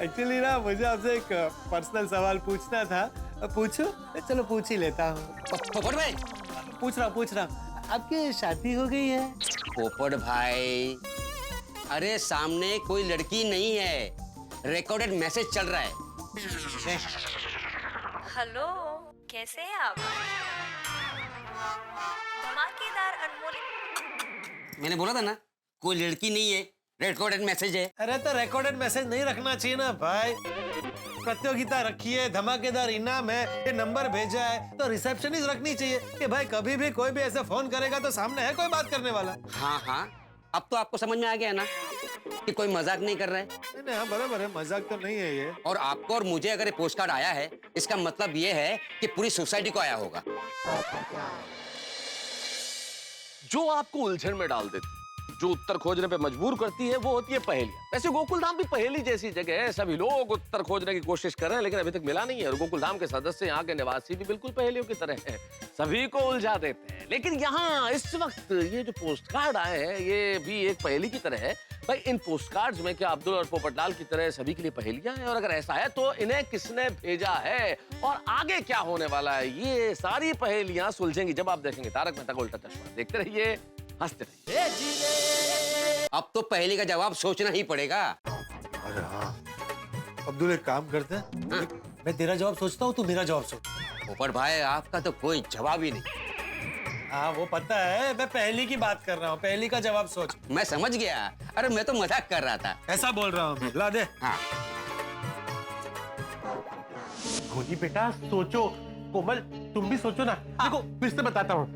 एक्चुअली ना, मुझे आपसे एक पर्सनल सवाल पूछना था। पूछो? चलो पूछ ही लेता हूँ। पोपट भाई, पूछ रहा, आपकी शादी हो गई है? पोपट भाई, अरे सामने कोई लड़की नहीं है, रिकॉर्डेड मैसेज चल रहा है। हेलो, कैसे हैं आप? धमाकेदार अनमोल, मैंने बोला था ना, कोई लड़की नहीं है, रिकॉर्डेड मैसेज है। अरे तो रिकॉर्डेड मैसेज नहीं रखना चाहिए ना भाई। प्रतियोगिता रखी है, धमाकेदार इनाम है, ये नंबर भेजा है, तो रिसेप्शनिस्ट रखनी चाहिए कि भाई कभी भी कोई भी ऐसे फोन करेगा तो सामने है कोई बात करने वाला। हाँ, अब तो आपको समझ में आ गया ना कि कोई मजाक नहीं कर रहा है। नहीं, हाँ बराबर है, मजाक तो नहीं है ये। और आपको और मुझे अगर ये पोस्ट कार्ड आया है, इसका मतलब ये है कि पूरी सोसाइटी को आया होगा। जो आपको उलझन में डाल देती, जो उत्तर खोजने पे मजबूर करती है, वो होती है पहेलियां। वैसे गोकुलधाम भी पहेली जैसी जगह है, सभी लोग उत्तर खोजने की कोशिश कर रहे हैं, लेकिन अभी तक मिला नहीं है। और गोकुलधाम के सदस्य, यहाँ के निवासी भी बिल्कुल पहेलियों की तरह हैं, सभी को उलझा देते हैं। लेकिन यहाँ इस वक्त ये जो पोस्ट कार्ड आए हैं, ये भी एक पहेली की तरह है। भाई, इन पोस्ट कार्ड्स में क्या अब्दुल और पोपटलाल की तरह सभी के लिए पहेलियां हैं? और अगर ऐसा है तो इन्हें किसने भेजा है और आगे क्या होने वाला है, ये सारी पहेलियां सुलझेंगी जब आप देखेंगे तारक मेहता का उल्टा चश्मा। देखते रहिए, हंसते रहिए। अब तो पहेली का जवाब सोचना ही पड़ेगा। अरे हाँ अब्दुल, एक काम करते हैं, मैं तेरा जवाब सोचता हूँ, तू मेरा जवाब सोच। पोपट भाई, आपका तो कोई जवाब ही नहीं। हाँ वो पता है, मैं पहली की बात कर रहा हूँ, पहली का जवाब सोच। मैं समझ गया। अरे मैं तो मजाक कर रहा था। ऐसा बोल रहा हूँ, ला दे। हाँ। गोगी बेटा सोचो, कोमल तुम भी सोचो ना। देखो फिर से बताता हूँ,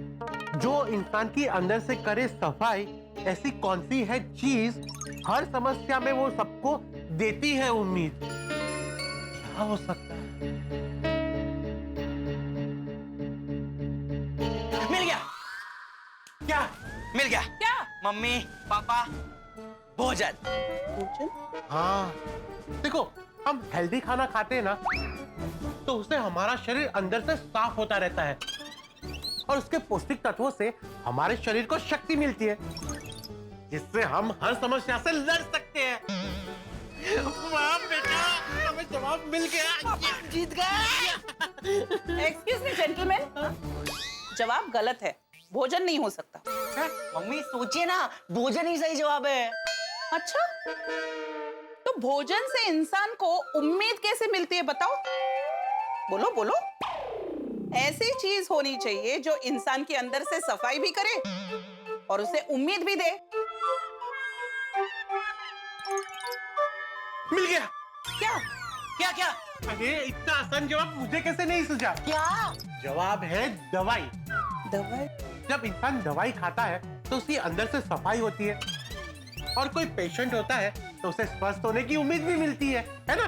जो इंसान की अंदर से करे सफाई, ऐसी कौन सी है चीज हर समस्या में वो सबको देती है उम्मीद? क्या हो सकता है? मिल गया। क्या मिल गया? क्या? मम्मी पापा, भोजन। हाँ देखो, हम हेल्दी खाना खाते हैं ना, तो उससे हमारा शरीर अंदर से साफ होता रहता है और उसके पौष्टिक तत्वों से हमारे शरीर को शक्ति मिलती है, जिससे हम हर समस्या से लड़ सकते हैं। वाह बेटा, हमें जवाब मिल गया, जीत गए। एक्सक्यूज मी जेंटलमैन, जवाब गलत है, भोजन नहीं हो सकता। मम्मी सोचिए ना, भोजन ही सही जवाब है। अच्छा, तो भोजन से इंसान को उम्मीद कैसे मिलती है बताओ? बोलो बोलो। ऐसी चीज होनी चाहिए जो इंसान के अंदर से सफाई भी करे और उसे उम्मीद भी दे। मिल गया। क्या? क्या क्या? अरे इतना आसान जवाब मुझे कैसे नहीं सूझा? क्या जवाब है दवाई। दवाई? जब इंसान दवाई खाता है तो उसके अंदर से सफाई होती है और कोई पेशेंट होता है तो उसे स्वस्थ होने की उम्मीद भी मिलती है ना?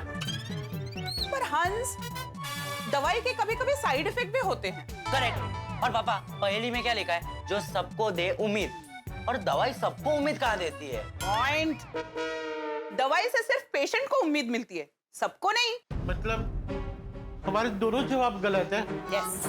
पर हंस, दवाई के कभी कभी साइड इफेक्ट भी होते हैं। करेक्ट। और पापा, पहेली में क्या लिखा है? जो सबको दे उम्मीद, और दवाई सबको उम्मीद कहाँ देती है? पॉइंट। दवाई से सिर्फ पेशेंट को उम्मीद मिलती है, सबको नहीं। मतलब हमारे दोनों जवाब गलत है। यस।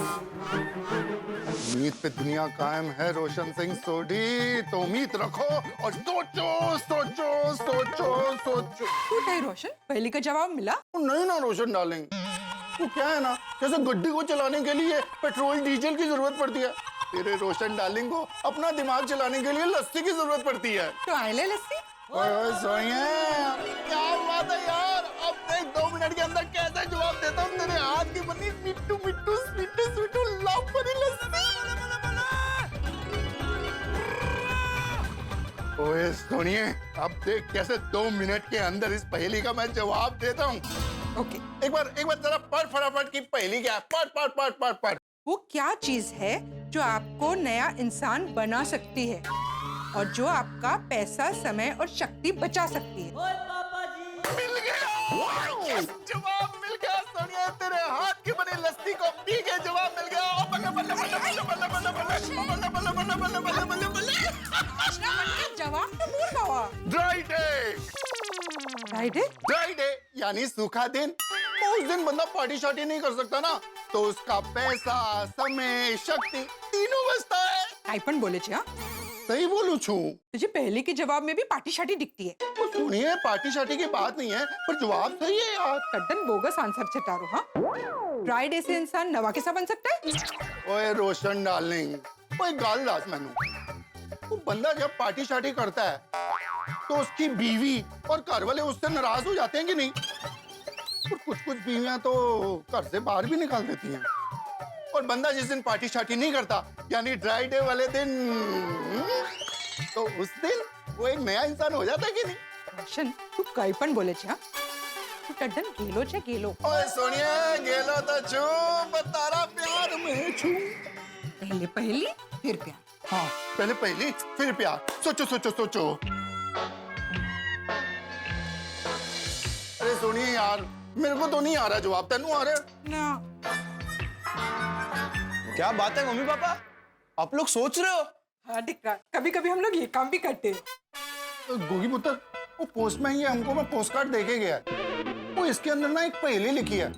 उम्मीद पे दुनिया कायम है रोशन सिंह सोढ़ी, तो उम्मीद रखो और सोचो सोचो सोचो सोचो। क्यों है रोशन, पहली का जवाब मिला? नहीं ना रोशन डार्लिंग, तो क्या है ना, जैसे गड्डी को चलाने के लिए पेट्रोल डीजल की जरूरत पड़ती है, तेरे रोशन डार्लिंग को अपना दिमाग चलाने के लिए लस्सी की जरूरत पड़ती है। तो आए ले लस्सी। ओए सोनिया, क्या बात है यार, अब देख 2 मिनट के अंदर कैसे जवाब देता हूँ तेरे हाथ की बनी मिट्टू मिट्टू स्वीटू स्वीटू लव भरी लस्सी। ओए सोनिए, अब देख कैसे 2 मिनट के अंदर इस पहेली का मैं जवाब देता हूँ। ओके, एक बार जरा पढ़ फटाफट की पहेली क्या है। पढ़। वो क्या चीज है जो आपको नया इंसान बना सकती है और जो आपका पैसा, समय और शक्ति बचा सकती है? मिल गया, जवाब मिल गया सोनिया, तेरे हाथ की बनी लस्सी को पी के जवाब मिल गया। ओ बल्ले बल्ले बल्ले बल्ले बल्ले बल्ले बल्ले बल्ले बल्ले बल्ले बल्ले बल्ले बल्ले। जवाब तो पूरा हुआ। Dry day. ड्राई डे यानी सूखा दिन। तो उस दिन बंदा पार्टी शार्टी नहीं कर सकता ना, तो उसका पैसा, समय, शक्ति तीनों बचता है। आईपन बोले छे, हाँ? सही बोलू छू। तुझे पहले के जवाब में भी पार्टी शार्टी दिखती है। तो सुनिए, पार्टी शार्टी की बात नहीं है, पर जवाब सही है यार। कड्डन बोगस आंसर छटारो, हाँ? ड्राई डे से इंसान नवा कैसा बन सकता है? ओए रोशन डार्लिंग, ओए गाल दास मैनू, वो बंदा जब पार्टी शार्टी करता है तो उसकी बीवी और घर वाले उससे नाराज हो जाते हैं कि नहीं? और कुछ बीवियां तो घर से बाहर भी निकाल देती हैं। और बंदा जिस दिन पार्टी शार्टी नहीं करता, यानी ड्राई डे वाले दिन, तो उस दिन वो एक नया इंसान हो जाता है कि नहीं? रोशन, तू काईपन बोले छे, हाँ? तू कड्डन गेलो छे, गेलो। ओए सोनिया, गेलो तो छू, तारा प्यार में छू। पहले पहली फिर प्यार। हाँ, पहले पहली फिर प्यार। सोचो सोचो सोचो। अरे सोनिए यार, मेरे को तो नहीं आ रहा जवाब, तेनू आ रहा ना? क्या बात है मम्मी पापा, आप लोग सोच रहे हो? हाँ डिक्का, कभी कभी हम लोग ये काम भी करते हैं। गोगी पुत्र, वो पोस्टमैन ये हमको मैं पोस्ट कार्ड देके गया, वो इसके अंदर ना एक पहेली लिखी है।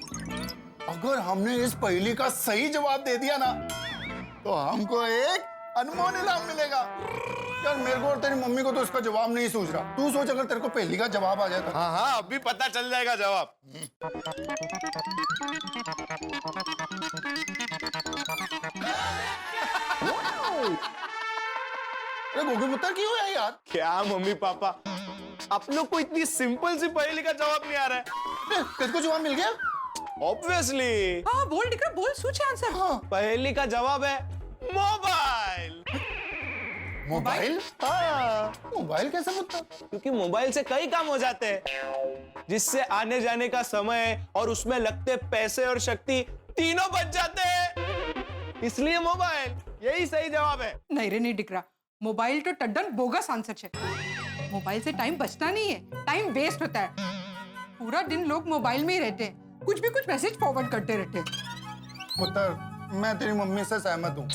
अगर हमने इस पहेली का सही जवाब दे दिया ना, तो हमको एक अनमोल इनाम मिलेगा। यार मेरे को और तेरी मम्मी को तो इसका जवाब नहीं सूझ रहा। तू सोच, अगर तेरे को पहेली का जवाब आ जाए तो। हाँ, अभी पता चल जाएगा जवाब। अरे गोगी पुत्र क्यों है यार? क्या मम्मी पापा, आप लोग को इतनी सिंपल सी पहेली का जवाब नहीं आ रहा है? तेरे को जवाब मिल गया? ऑब्वियसली। हाँ बोल डिक्का, बोल, सोच आंसर। हाँ, पहेली का जवाब है मोबाइल। मोबाइल? हाँ, मोबाइल कैसे मुद्दा? क्योंकि मोबाइल से कई काम हो जाते हैं, जिससे आने जाने का समय और उसमें लगते पैसे और शक्ति तीनों बच जाते हैं, इसलिए मोबाइल। यही सही जवाब है। नहीं रे, नहीं दिख रहा। मोबाइल तो टड्डन बोगस आंसर है। मोबाइल से टाइम बचता नहीं है, टाइम वेस्ट होता है। पूरा दिन लोग मोबाइल में ही रहते हैं, कुछ भी कुछ मैसेज फॉरवर्ड करते रहते हैं। पुत्र, मैं तेरी मम्मी से सहमत हूँ।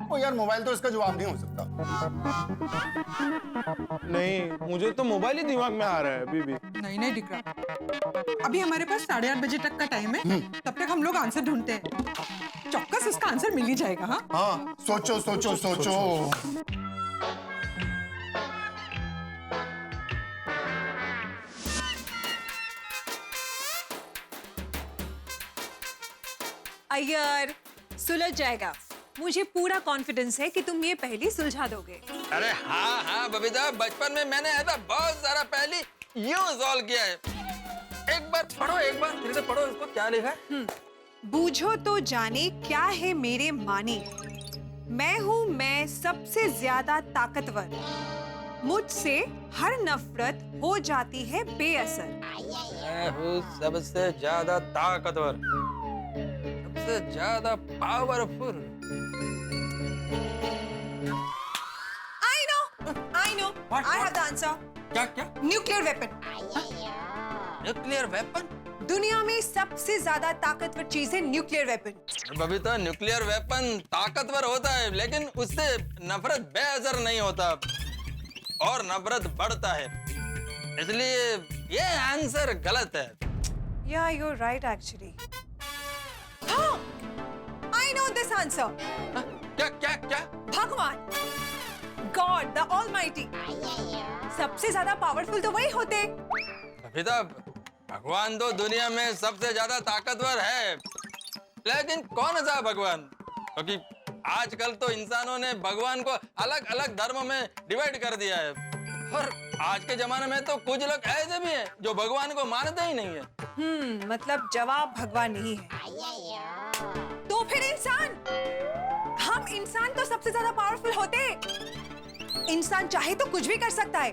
ओ यार, मोबाइल तो इसका जवाब नहीं हो सकता। नहीं, मुझे तो मोबाइल ही दिमाग में आ रहा है अभी भी। नहीं नहीं दिख रहा। अभी हमारे पास 8:30 बजे तक का टाइम है, तब तक हम लोग आंसर ढूंढते हैं। चौक्कस इसका आंसर मिल ही जाएगा। हाँ हाँ, सोचो सोचो सोचो। अय्यर, सुलझ जाएगा। मुझे पूरा कॉन्फिडेंस है कि तुम ये पहेली सुलझा दोगे। अरे हाँ हाँ बबीता, बचपन में मैंने ऐसा बहुत सारा पहेली यूं सॉल्व किया है। एक बार पढ़ो, एक बार फिर से पढ़ो, इसको क्या लिखा है? बूझो तो जाने क्या है मेरे माने, मैं हूँ मैं सबसे ज्यादा ताकतवर, मुझसे हर नफरत हो जाती है बेअसर। मैं हूँ सबसे ज्यादा ताकतवर, सबसे ज्यादा powerful. I know, I have the answer. क्या क्या? Nuclear weapon. Nuclear weapon? दुनिया में सबसे ज्यादा ताकतवर चीज है nuclear weapon. Babita, nuclear weapon ताकतवर होता है, लेकिन उससे नफरत बेअसर नहीं होता और नफरत बढ़ता है, इसलिए ये आंसर गलत है। Yeah, you're right actually. हाँ, I know this answer. क्या क्या क्या? भगवान, God, the Almighty. सबसे ज्यादा पावरफुल तो वही होते। बबीता, भगवान तो दुनिया में सबसे ज्यादा ताकतवर है, लेकिन कौन सा भगवान? क्योंकि आजकल तो इंसानों ने भगवान को अलग अलग धर्म में डिवाइड कर दिया है, और आज के जमाने में तो कुछ लोग ऐसे भी हैं जो भगवान को मानते ही नहीं है। मतलब जवाब भगवान नहीं है। तो फिर इंसान? हम इंसान तो सबसे ज्यादा पावरफुल होते। इंसान चाहे तो कुछ भी कर सकता है।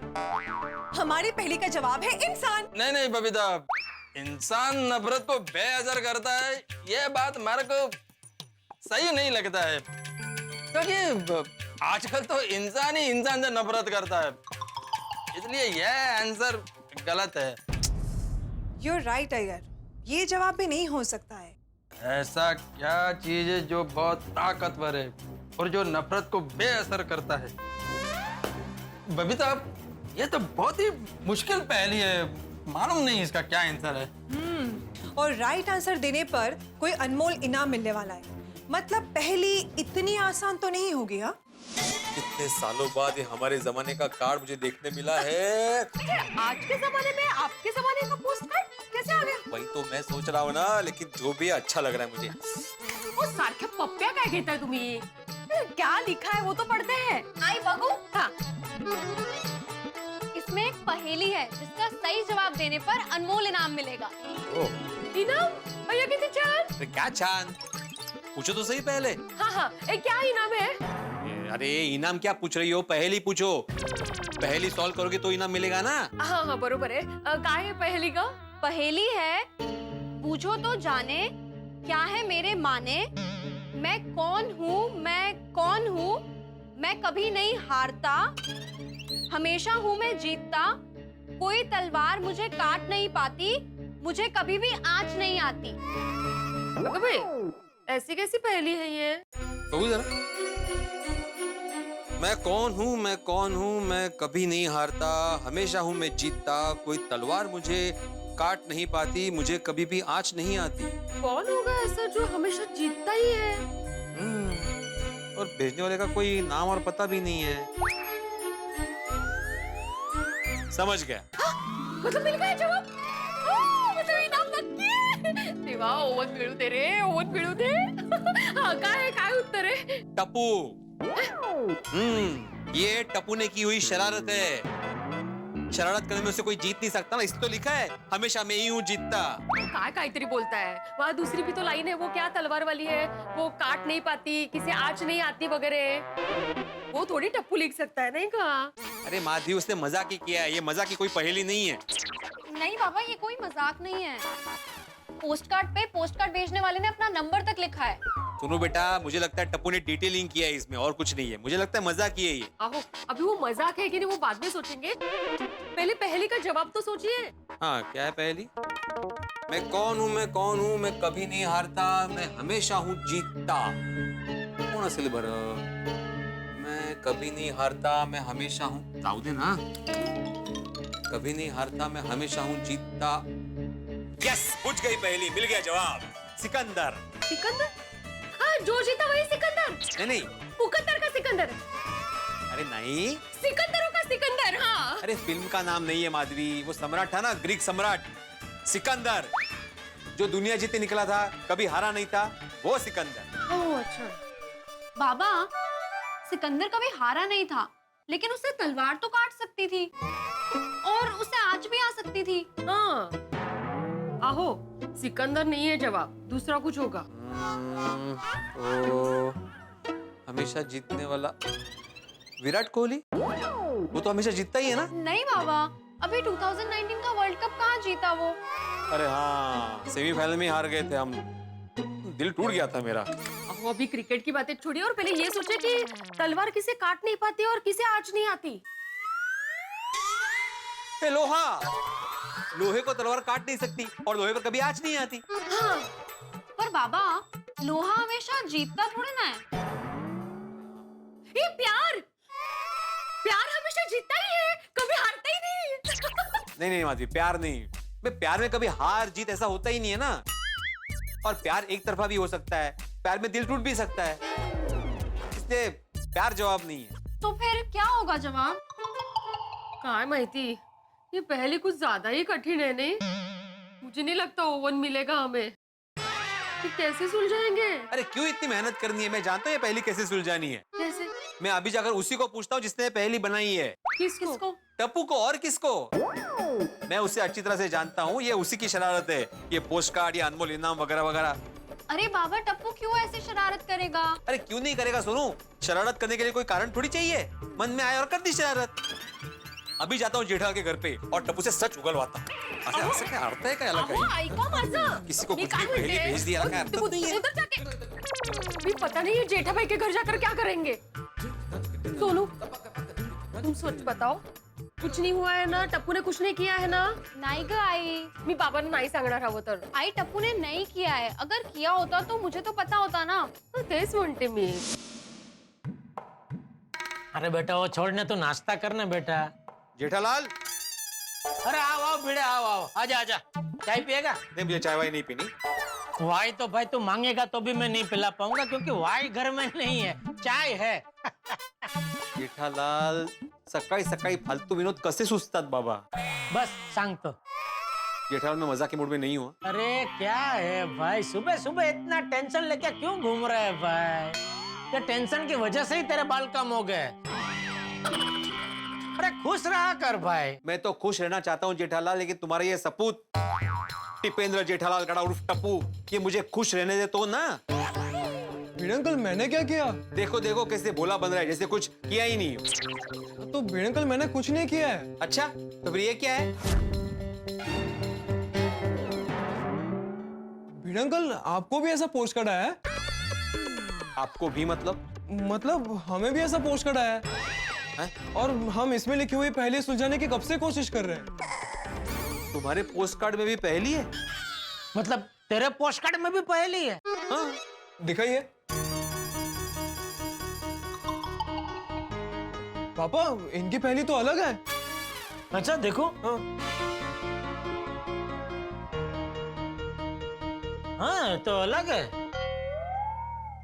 हमारी पहली का जवाब है इंसान। नहीं नहीं बबीता, इंसान नफरत को बेअसर करता है, ये बात मेरे को सही नहीं लगता है, क्योंकि आजकल तो इंसान ही इंसान से नफरत करता है, इसलिए यह आंसर गलत है। You're right अय्यर, ये जवाब भी नहीं हो सकता है। ऐसा क्या चीज है जो बहुत ताकतवर है और जो नफरत को बेअसर करता है? बबीता, ये तो बहुत ही मुश्किल पहेली है, मालूम नहीं इसका क्या आंसर है। और राइट आंसर देने पर कोई अनमोल इनाम मिलने वाला है। मतलब पहेली इतनी आसान तो नहीं होगी। हाँ, इतने सालों बाद ये हमारे जमाने का कार्ड मुझे देखने मिला है। आज के जमाने में आपके जमाने का पोस्ट कार्ड कैसे आ गया? वही तो मैं सोच रहा हूँ ना, लेकिन जो भी अच्छा लग रहा है मुझे। वो सारख्या पप्प्या काय घेताय तुम्ही? क्या लिखा है वो तो पढ़ते हैं। आई बघू। हाँ। इसमें एक पहेली है जिसका सही जवाब देने पर अनमोल इनाम मिलेगा। इनाम? भैया कितनी चांद? क्या चांद? पूछो तो सही पहले। हाँ हाँ, क्या इनाम है? अरे इनाम क्या पूछ रही हो, पहेली पूछो। पहेली सॉल्व करोगे तो इनाम मिलेगा ना। हाँ हाँ बरोबर है। क्या है पहेली का? पहेली है, बूझो तो जाने क्या है मेरे माने, मैं कौन हूँ मैं कौन हूँ, मैं कभी नहीं हारता, हमेशा हूँ मैं जीतता, कोई तलवार मुझे काट नहीं पाती, मुझे कभी भी आँच नहीं आती। भाई, ऐसी कैसी पहेली है ये? तो जरा। मैं कौन हूँ मैं कौन हूँ, मैं कभी नहीं हारता, हमेशा हूँ मैं जीतता, कोई तलवार मुझे काट नहीं पाती, मुझे कभी भी आँच नहीं आती। कौन होगा ऐसा जो हमेशा जीतता ही है? और भेजने वाले का कोई नाम और पता भी नहीं है। समझ गया। मतलब मिल गया जवाब? मतलब इनाम नक्की? देवा, ओवन मिळू दे रे, ओवन मिळू दे। हाँ, काय उत्तर है? टप्पू। ये टप्पू ने की हुई शरारत है। शरारत करने में उसे कोई जीत नहीं सकता ना, इस तो लिखा है हमेशा मैं ही हूँ जीतता। काहीतरी बोलता है। वहाँ दूसरी भी तो लाइन है, वो क्या तलवार वाली है, वो काट नहीं पाती, किसी आँच नहीं आती वगैरह। वो थोड़ी टप्पू लिख सकता है, नहीं कहा? अरे माधवी, उसने मजाक ही किया है, ये मजाक की कोई पहेली नहीं है। नहीं बाबा, ये कोई मजाक नहीं है। पोस्ट कार्ड पे पोस्ट कार्ड भेजने वाले ने अपना नंबर तक लिखा है। सुनो बेटा, मुझे लगता है टप्पू ने डिटेलिंग किया है इसमें, और कुछ नहीं है। मुझे लगता है मजाक ही है ये। आहो, अभी वो मजाक है कि नहीं वो बाद में सोचेंगे। पहले पहेली का जवाब तो सोचिए। हाँ, क्या है पहेली? मैं कौन हूँ, मैं कौन हूँ, मैं कभी नहीं हारता, मैं हमेशा हूँ जीतता। कौन असल भर? मैं कभी नहीं हारता, मैं हमेशा हूँ, दाऊदे ना, कभी नहीं हारता, मैं हमेशा हूँ जीतता। यस, बुझ गई पहेली, मिल गया जवाब। सिकंदर। सिकंदर? हाँ, जो जीता वही सिकंदर। नहीं, मुकद्दर का सिकंदर। अरे नहीं, सिकंदरों का सिकंदर। हाँ। अरे फिल्म का नाम नहीं है माधवी, वो सम्राट था ना, ग्रीक सम्राट सिकंदर, जो दुनिया जीते निकला था, कभी हारा नहीं था, वो सिकंदर। ओह अच्छा। बाबा, सिकंदर कभी हारा नहीं था, लेकिन उससे तलवार तो काट सकती थी और उसे आंच भी आ सकती थी। हाँ। आहो, सिकंदर नहीं है जवाब, दूसरा कुछ होगा। तो हमेशा जीतने वाला विराट कोहली, वो तो हमेशा जीतता ही है ना? नहीं बाबा, अभी 2019 का वर्ल्ड कप कहाँ जीता वो? अरे हाँ, सेमीफाइनल में हार गए थे हम, दिल टूट गया था मेरा। वो अभी क्रिकेट की बातें छोड़िए और पहले ये सोचे कि तलवार किसे काट नहीं पाती और किसे आंच नहीं आती। लोहा, लोहे को तलवार काट नहीं सकती और लोहे पर कभी आंच नहीं आती। हाँ, पर बाबा, लोहा हमेशा जीतता थोड़ी ना है। ये प्यार, प्यार हमेशा जीतता ही है, कभी हारता ही नहीं। नहीं माधवी, प्यार नहीं, प्यार में कभी हार जीत ऐसा होता ही नहीं है ना। और प्यार एक तरफा भी हो सकता है, प्यार में दिल टूट भी सकता है, इसलिए प्यार जवाब नहीं है। तो फिर क्या होगा जवाब? काय माहिती, ये पहले कुछ ज्यादा ही कठिन है नहीं? मुझे नहीं लगता ओवन मिलेगा हमें। कि कैसे सुलझाएंगे? अरे क्यों इतनी मेहनत करनी है, मैं जानता हूँ ये पहली कैसे सुलझानी है। कैसे? मैं अभी जाकर उसी को पूछता हूँ जिसने पहली बनाई है। किसको? टप्पू को, और किसको? मैं उसे अच्छी तरह से जानता हूँ, ये उसी की शरारत है, ये पोस्ट कार्ड या अनमोल इनाम वगैरह वगैरह। अरे बाबा, टप्पू क्यों ऐसे शरारत करेगा? अरे क्यों नहीं करेगा सोनू, शरारत करने के लिए कोई कारण थोड़ी चाहिए, मन में आए और कर दी शरारत। अभी जाता हूँ जेठालाल के घर पे और टप्पू से सच उगलवाता हूँ। ऐसे क्या अर्थ है, क्या अलग है? किसी को कुछ भी पहले भेज दिया, क्या अर्थ नहीं है? उधर जाके भी पता नहीं है जेठा भाई के घर जाकर क्या करेंगे। सोनू, तुम सच बताओ, कुछ नहीं हुआ है ना? टप्पू ने कुछ नहीं किया है ना? नाही ग आई, मी बाबांना नाही सांगणार हवं तर। आई, टप्पू ने नहीं किया है, अगर किया होता तो मुझे तो पता होता ना। तेच म्हणते मी। अरे बेटा, वो छोड़ने तू नाश्ता करना बेटा। जेठालाल, अरे आओ भिड़े, आओ, आजा आजा, चाय पिएगा? नहीं, मुझे चाय वाय नहीं पीनी। वाई तो भाई तू मांगेगा तो भी मैं नहीं पिला पाऊंगा, क्योंकि वाई घर में नहीं है, चाय है। जेठालाल, सकाळी सकाळी फालतू विनोद कसे सुचतात बाबा? बस सांगतो। जेठालाल, मैं मजाक के मूड में नहीं हूँ। अरे क्या है भाई, सुबह सुबह इतना टेंशन लेके क्यों घूम रहा है भाई? ये टेंशन की वजह से ही तेरे बाल कम हो गए। अरे खुश रहा कर भाई। मैं तो खुश रहना चाहता हूँ जेठालाल, लेकिन तुम्हारा ये सपूत टिपेंद्र जेठालाल गड़ा उर्फ टप्पू, ये मुझे खुश रहने दे तो ना। भिड़े अंकल, मैंने क्या किया? देखो देखो कैसे भोला बन रहा है, जैसे कुछ किया ही नहीं। तो भिड़े अंकल, मैंने कुछ नहीं किया है। अच्छा, तो फिर ये क्या है? भिड़े अंकल, आपको भी ऐसा पोस्ट कार्ड आया है? आपको भी मतलब हमें भी ऐसा पोस्ट कार्ड आया है, और हम इसमें लिखी हुई पहले सुलझाने की कब से कोशिश कर रहे हैं। तुम्हारे पोस्ट कार्ड में भी पहली है? मतलब तेरे पोस्ट कार्ड में भी पहली है? हाँ। दिखाइए पापा, इनकी पहली तो अलग है। अच्छा देखो। हाँ तो अलग है।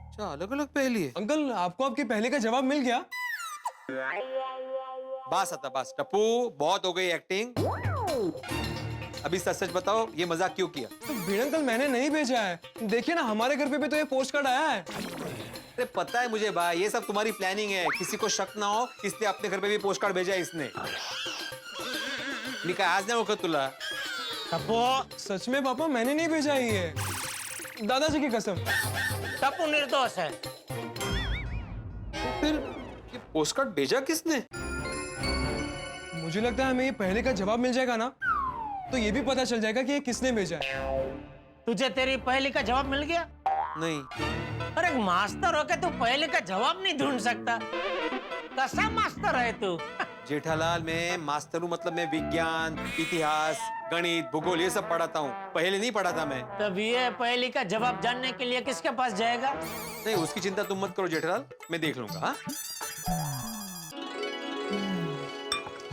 अच्छा, अलग अलग पहली है। अंकल, आपको आपकी पहले का जवाब मिल गया? बस आता, बस टप्पू, बहुत हो गई एक्टिंग। अभी सच सच बताओ, ये मजाक क्यों किया? तो भिड़े अंकल, मैंने नहीं भेजा है, देखिए ना हमारे घर पे भी तो ये पोस्ट कार्ड आया है। अरे पता है मुझे भाई, ये सब तुम्हारी प्लानिंग है, किसी को शक ना हो इसलिए अपने घर पे भी पोस्ट कार्ड भेजा है इसने। निका आज नहीं वक्त तुला। टप्पू, सच में पापा, मैंने नहीं भेजा है ये, दादाजी की कसम। टप्पू निर्दोष है। तो फिर ये पोस्टकार्ड भेजा किसने? मुझे लगता है हमें ये पहले का जवाब मिल जाएगा ना, तो ये भी पता चल जाएगा कि ये किसने भेजा है। तुझे तेरी पहेली का जवाब मिल गया? नहीं। अरे मास्टर होके तू पहेली का जवाब नहीं ढूंढ सकता? कैसा मास्टर है तू? जेठालाल, मैं मास्टर हूँ, मतलब मैं विज्ञान, इतिहास, गणित, भूगोल ये सब पढ़ाता हूँ, पहले नहीं पढ़ा था मैं। तब ये पहेली का जवाब जानने के लिए किसके पास जाएगा? नहीं, उसकी चिंता तुम मत करो जेठालाल, मैं देख लूंगा। हाँ?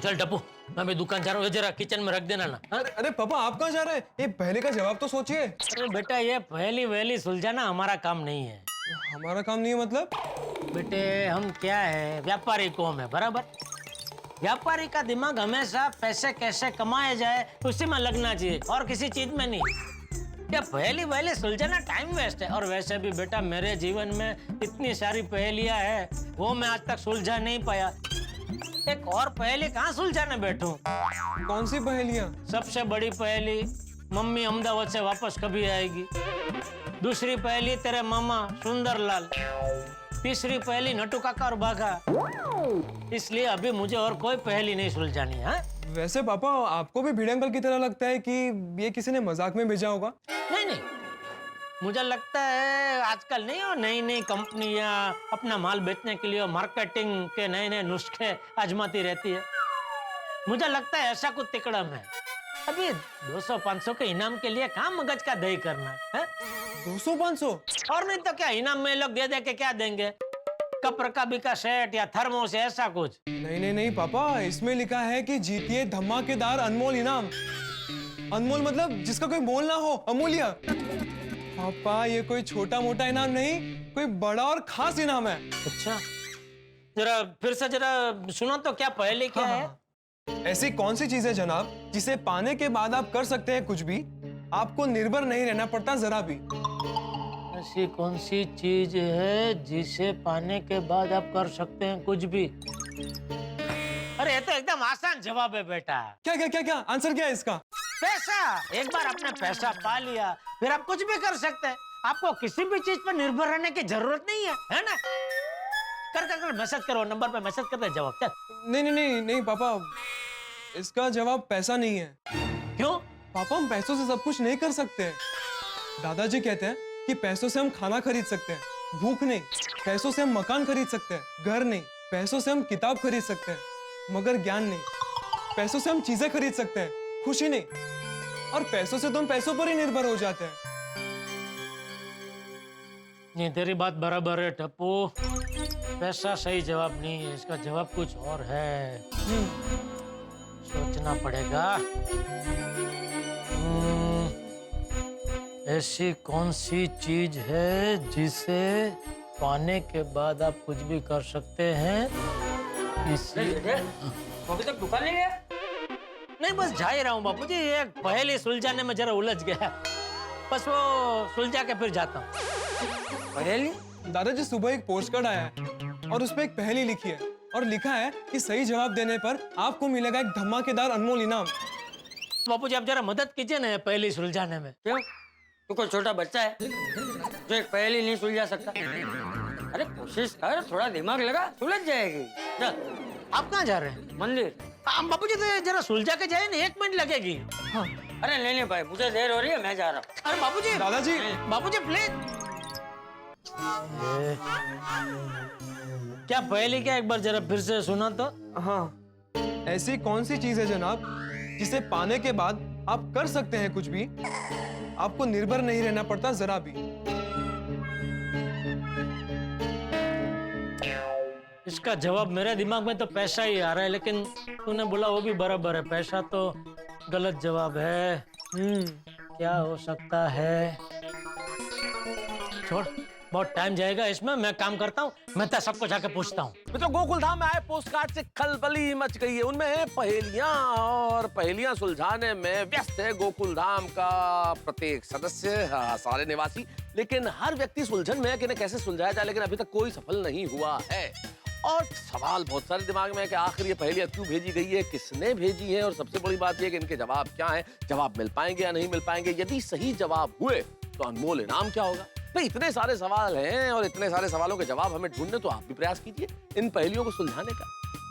चल टप्पू, मैं भी दुकान जा रहा हूँ, जरा किचन में रख देना ना। हाँ? अरे पापा, आप कहाँ जा रहे हैं? ये पहले का जवाब तो सोचिए। अरे बेटा, ये पहेली वहेली सुलझाना हमारा काम नहीं है। हमारा काम नहीं है मतलब? बेटे, हम क्या है, व्यापारी कौम है, बराबर? व्यापारी का दिमाग हमेशा पैसे कैसे कमाए जाए उसी में लगना चाहिए, और किसी चीज में नहीं। क्या पहेली वहेली सुलझाना टाइम वेस्ट है। और वैसे भी बेटा, मेरे जीवन में इतनी सारी पहेलियां हैं, वो मैं आज तक सुलझा नहीं पाया। एक और पहेली कहाँ सुलझाने बैठूं? कौन सी पहेलियां? सबसे बड़ी पहेली, मम्मी अहमदाबाद से वापस कभी आएगी। दूसरी पहेली, तेरे मामा सुंदरलाल। तीसरी पहेली, नटू काका और बाघा। इसलिए अभी मुझे और कोई पहेली नहीं सुलझानी है। वैसे पापा, आपको भी भिड़े अंकल की तरह लगता है कि ये किसी ने मजाक में भेजा होगा? नहीं नहीं, मुझे लगता है आजकल नहीं, और नई नई कंपनियां अपना माल बेचने के लिए मार्केटिंग के नए नए नुस्खे आजमाती रहती है। मुझे लगता है ऐसा कुछ तिकड़म है। अभी 200-500 के इनाम के लिए कहाँ मगज का दही करना है? 200-500? और नहीं तो क्या, इनाम में लोग दे दे के क्या देंगे? कप रकाबी का सेट या थर्मोस, ऐसा कुछ। नहीं नहीं नहीं पापा, इसमें लिखा है कि जीतिए धमाकेदार अनमोल इनाम। अनमोल मतलब जिसका कोई मोल ना हो, अमूल्य। पापा, ये कोई छोटा मोटा इनाम नहीं, कोई बड़ा और खास इनाम है। अच्छा, जरा फिर से जरा सुनो तो, क्या पहले क्या है? ऐसी कौन सी चीज है जनाब, जिसे पाने के बाद आप कर सकते हैं कुछ भी, आपको निर्भर नहीं रहना पड़ता जरा भी? ऐसी कौन सी चीज है जिसे पाने के बाद आप कर सकते हैं कुछ भी? अरे ये तो एकदम आसान जवाब है बेटा। क्या क्या क्या क्या आंसर क्या है इसका? पैसा। एक बार आपने पैसा पा लिया, फिर आप कुछ भी कर सकते हैं। आपको किसी भी चीज पर निर्भर रहने की जरूरत नहीं है ना? कर मैसेज करो, नंबर पे मैसेज कर दे जवाब। चल। नहीं नहीं नहीं नहीं पापा, इसका जवाब पैसा नहीं है। क्यों? पापा, हम पैसों से सब कुछ नहीं कर सकते। दादाजी कहते हैं कि पैसों से हम खाना खरीद सकते हैं, भूख नहीं। पैसों से हम मकान खरीद सकते हैं, घर नहीं। पैसों से हम किताब खरीद सकते हैं, मगर ज्ञान नहीं। पैसों से हम चीजें खरीद सकते हैं, खुशी नहीं। और पैसों से तो हम पैसों पर ही निर्भर हो जाते हैं। नहीं, तेरी बात बराबर है टप्पू, पैसा सही जवाब नहीं है, इसका जवाब कुछ और है। सोचना पड़ेगा। ऐसी कौन सी चीज है जिसे पाने के बाद आप कुछ भी कर सकते हैं? अभी तक दुकान नहीं गया? नहीं, बस जा ही रहा हूँ बापूजी, एक पहेली सुलझाने में जरा उलझ गया, बस वो सुलझा के फिर जाता हूँ। पहेली? दादाजी, सुबह एक पोस्ट कार्ड आया है और उसपे एक पहेली लिखी है, और लिखा है कि सही जवाब देने पर आपको मिलेगा एक धमाकेदार अनमोल इनाम। बापूजी, आप जरा मदद कीजिए ना पहेली सुलझाने में। क्यों? तू कोई छोटा बच्चा है जो एक पहेली नहीं सुलझा सकता? अरे कोशिश कर, थोड़ा दिमाग लगा, सुलझ जाएगी। चल। आप कहाँ जा रहे हैं? मंदिर। बापूजी, तो जरा सुलझा के जाए ना, 1 मिनट लगेगी। हाँ। अरे नहीं भाई, मुझे देर हो रही है, मैं जा रहा हूँ। अरे बापूजी, दादाजी, बापूजी प्लीज। क्या पहेली क्या, एक बार जरा फिर से सुना तो। हाँ, ऐसी कौन सी चीज है जनाब, जिसे पाने के बाद आप कर सकते हैं कुछ भी, आपको निर्भर नहीं रहना पड़ता जरा भी? इसका जवाब मेरे दिमाग में तो पैसा ही आ रहा है, लेकिन तूने बोला वो भी बराबर है, पैसा तो गलत जवाब है। क्या हो सकता है? छोड़, बहुत टाइम जाएगा इसमें, मैं काम करता हूँ, मैं तो सबको जाके पूछता हूँ। मित्रों, गोकुलधाम में आए पोस्टकार्ड से खलबली मच गई है। उनमें है पहेलियां, और पहेलियां सुलझाने में व्यस्त है गोकुलधाम का प्रत्येक सदस्य, सारे निवासी। लेकिन हर व्यक्ति सुलझन में है कि इन्हें कैसे सुलझाया जाए, लेकिन अभी तक कोई सफल नहीं हुआ है। और सवाल बहुत सारे दिमाग में है कि आखिर ये पहेलियां क्यों भेजी गई है, किसने भेजी है, और सबसे बड़ी बात यह कि इनके जवाब क्या हैं, जवाब मिल पाएंगे या नहीं मिल पाएंगे। यदि सही जवाब हुए तो अनमोल इनाम क्या होगा, भाई इतने सारे सवाल हैं और इतने सारे सवालों के जवाब हमें ढूंढने, तो आप भी प्रयास कीजिए इन पहेलियों को सुलझाने का।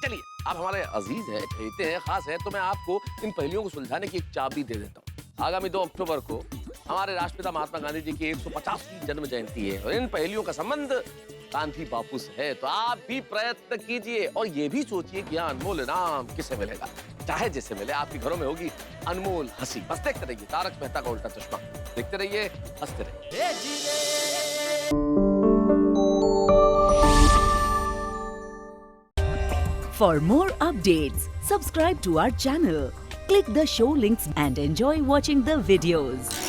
चलिए, आप हमारे अजीज हैं, कहते हैं, खास हैं, तो मैं आपको इन पहेलियों को सुलझाने की एक चाबी दे देता हूँ। आगामी 2 अक्टूबर को हमारे राष्ट्रपिता महात्मा गांधी जी की 150वीं जन्म जयंती है और इन पहेलियों का संबंध गांधी बापू से है। तो आप भी प्रयत्न कीजिए और ये भी सोचिए कि यह अनमोल इनाम किसे मिलेगा। चाहे जिसे मिले, आपके घरों में होगी अनमोल हंसी। बस देखते रहिए तारक मेहता का उल्टा चश्मा, देखते रहिए, हंसते रहिए। For more updates, subscribe to our channel, click the show links and enjoy watching the videos.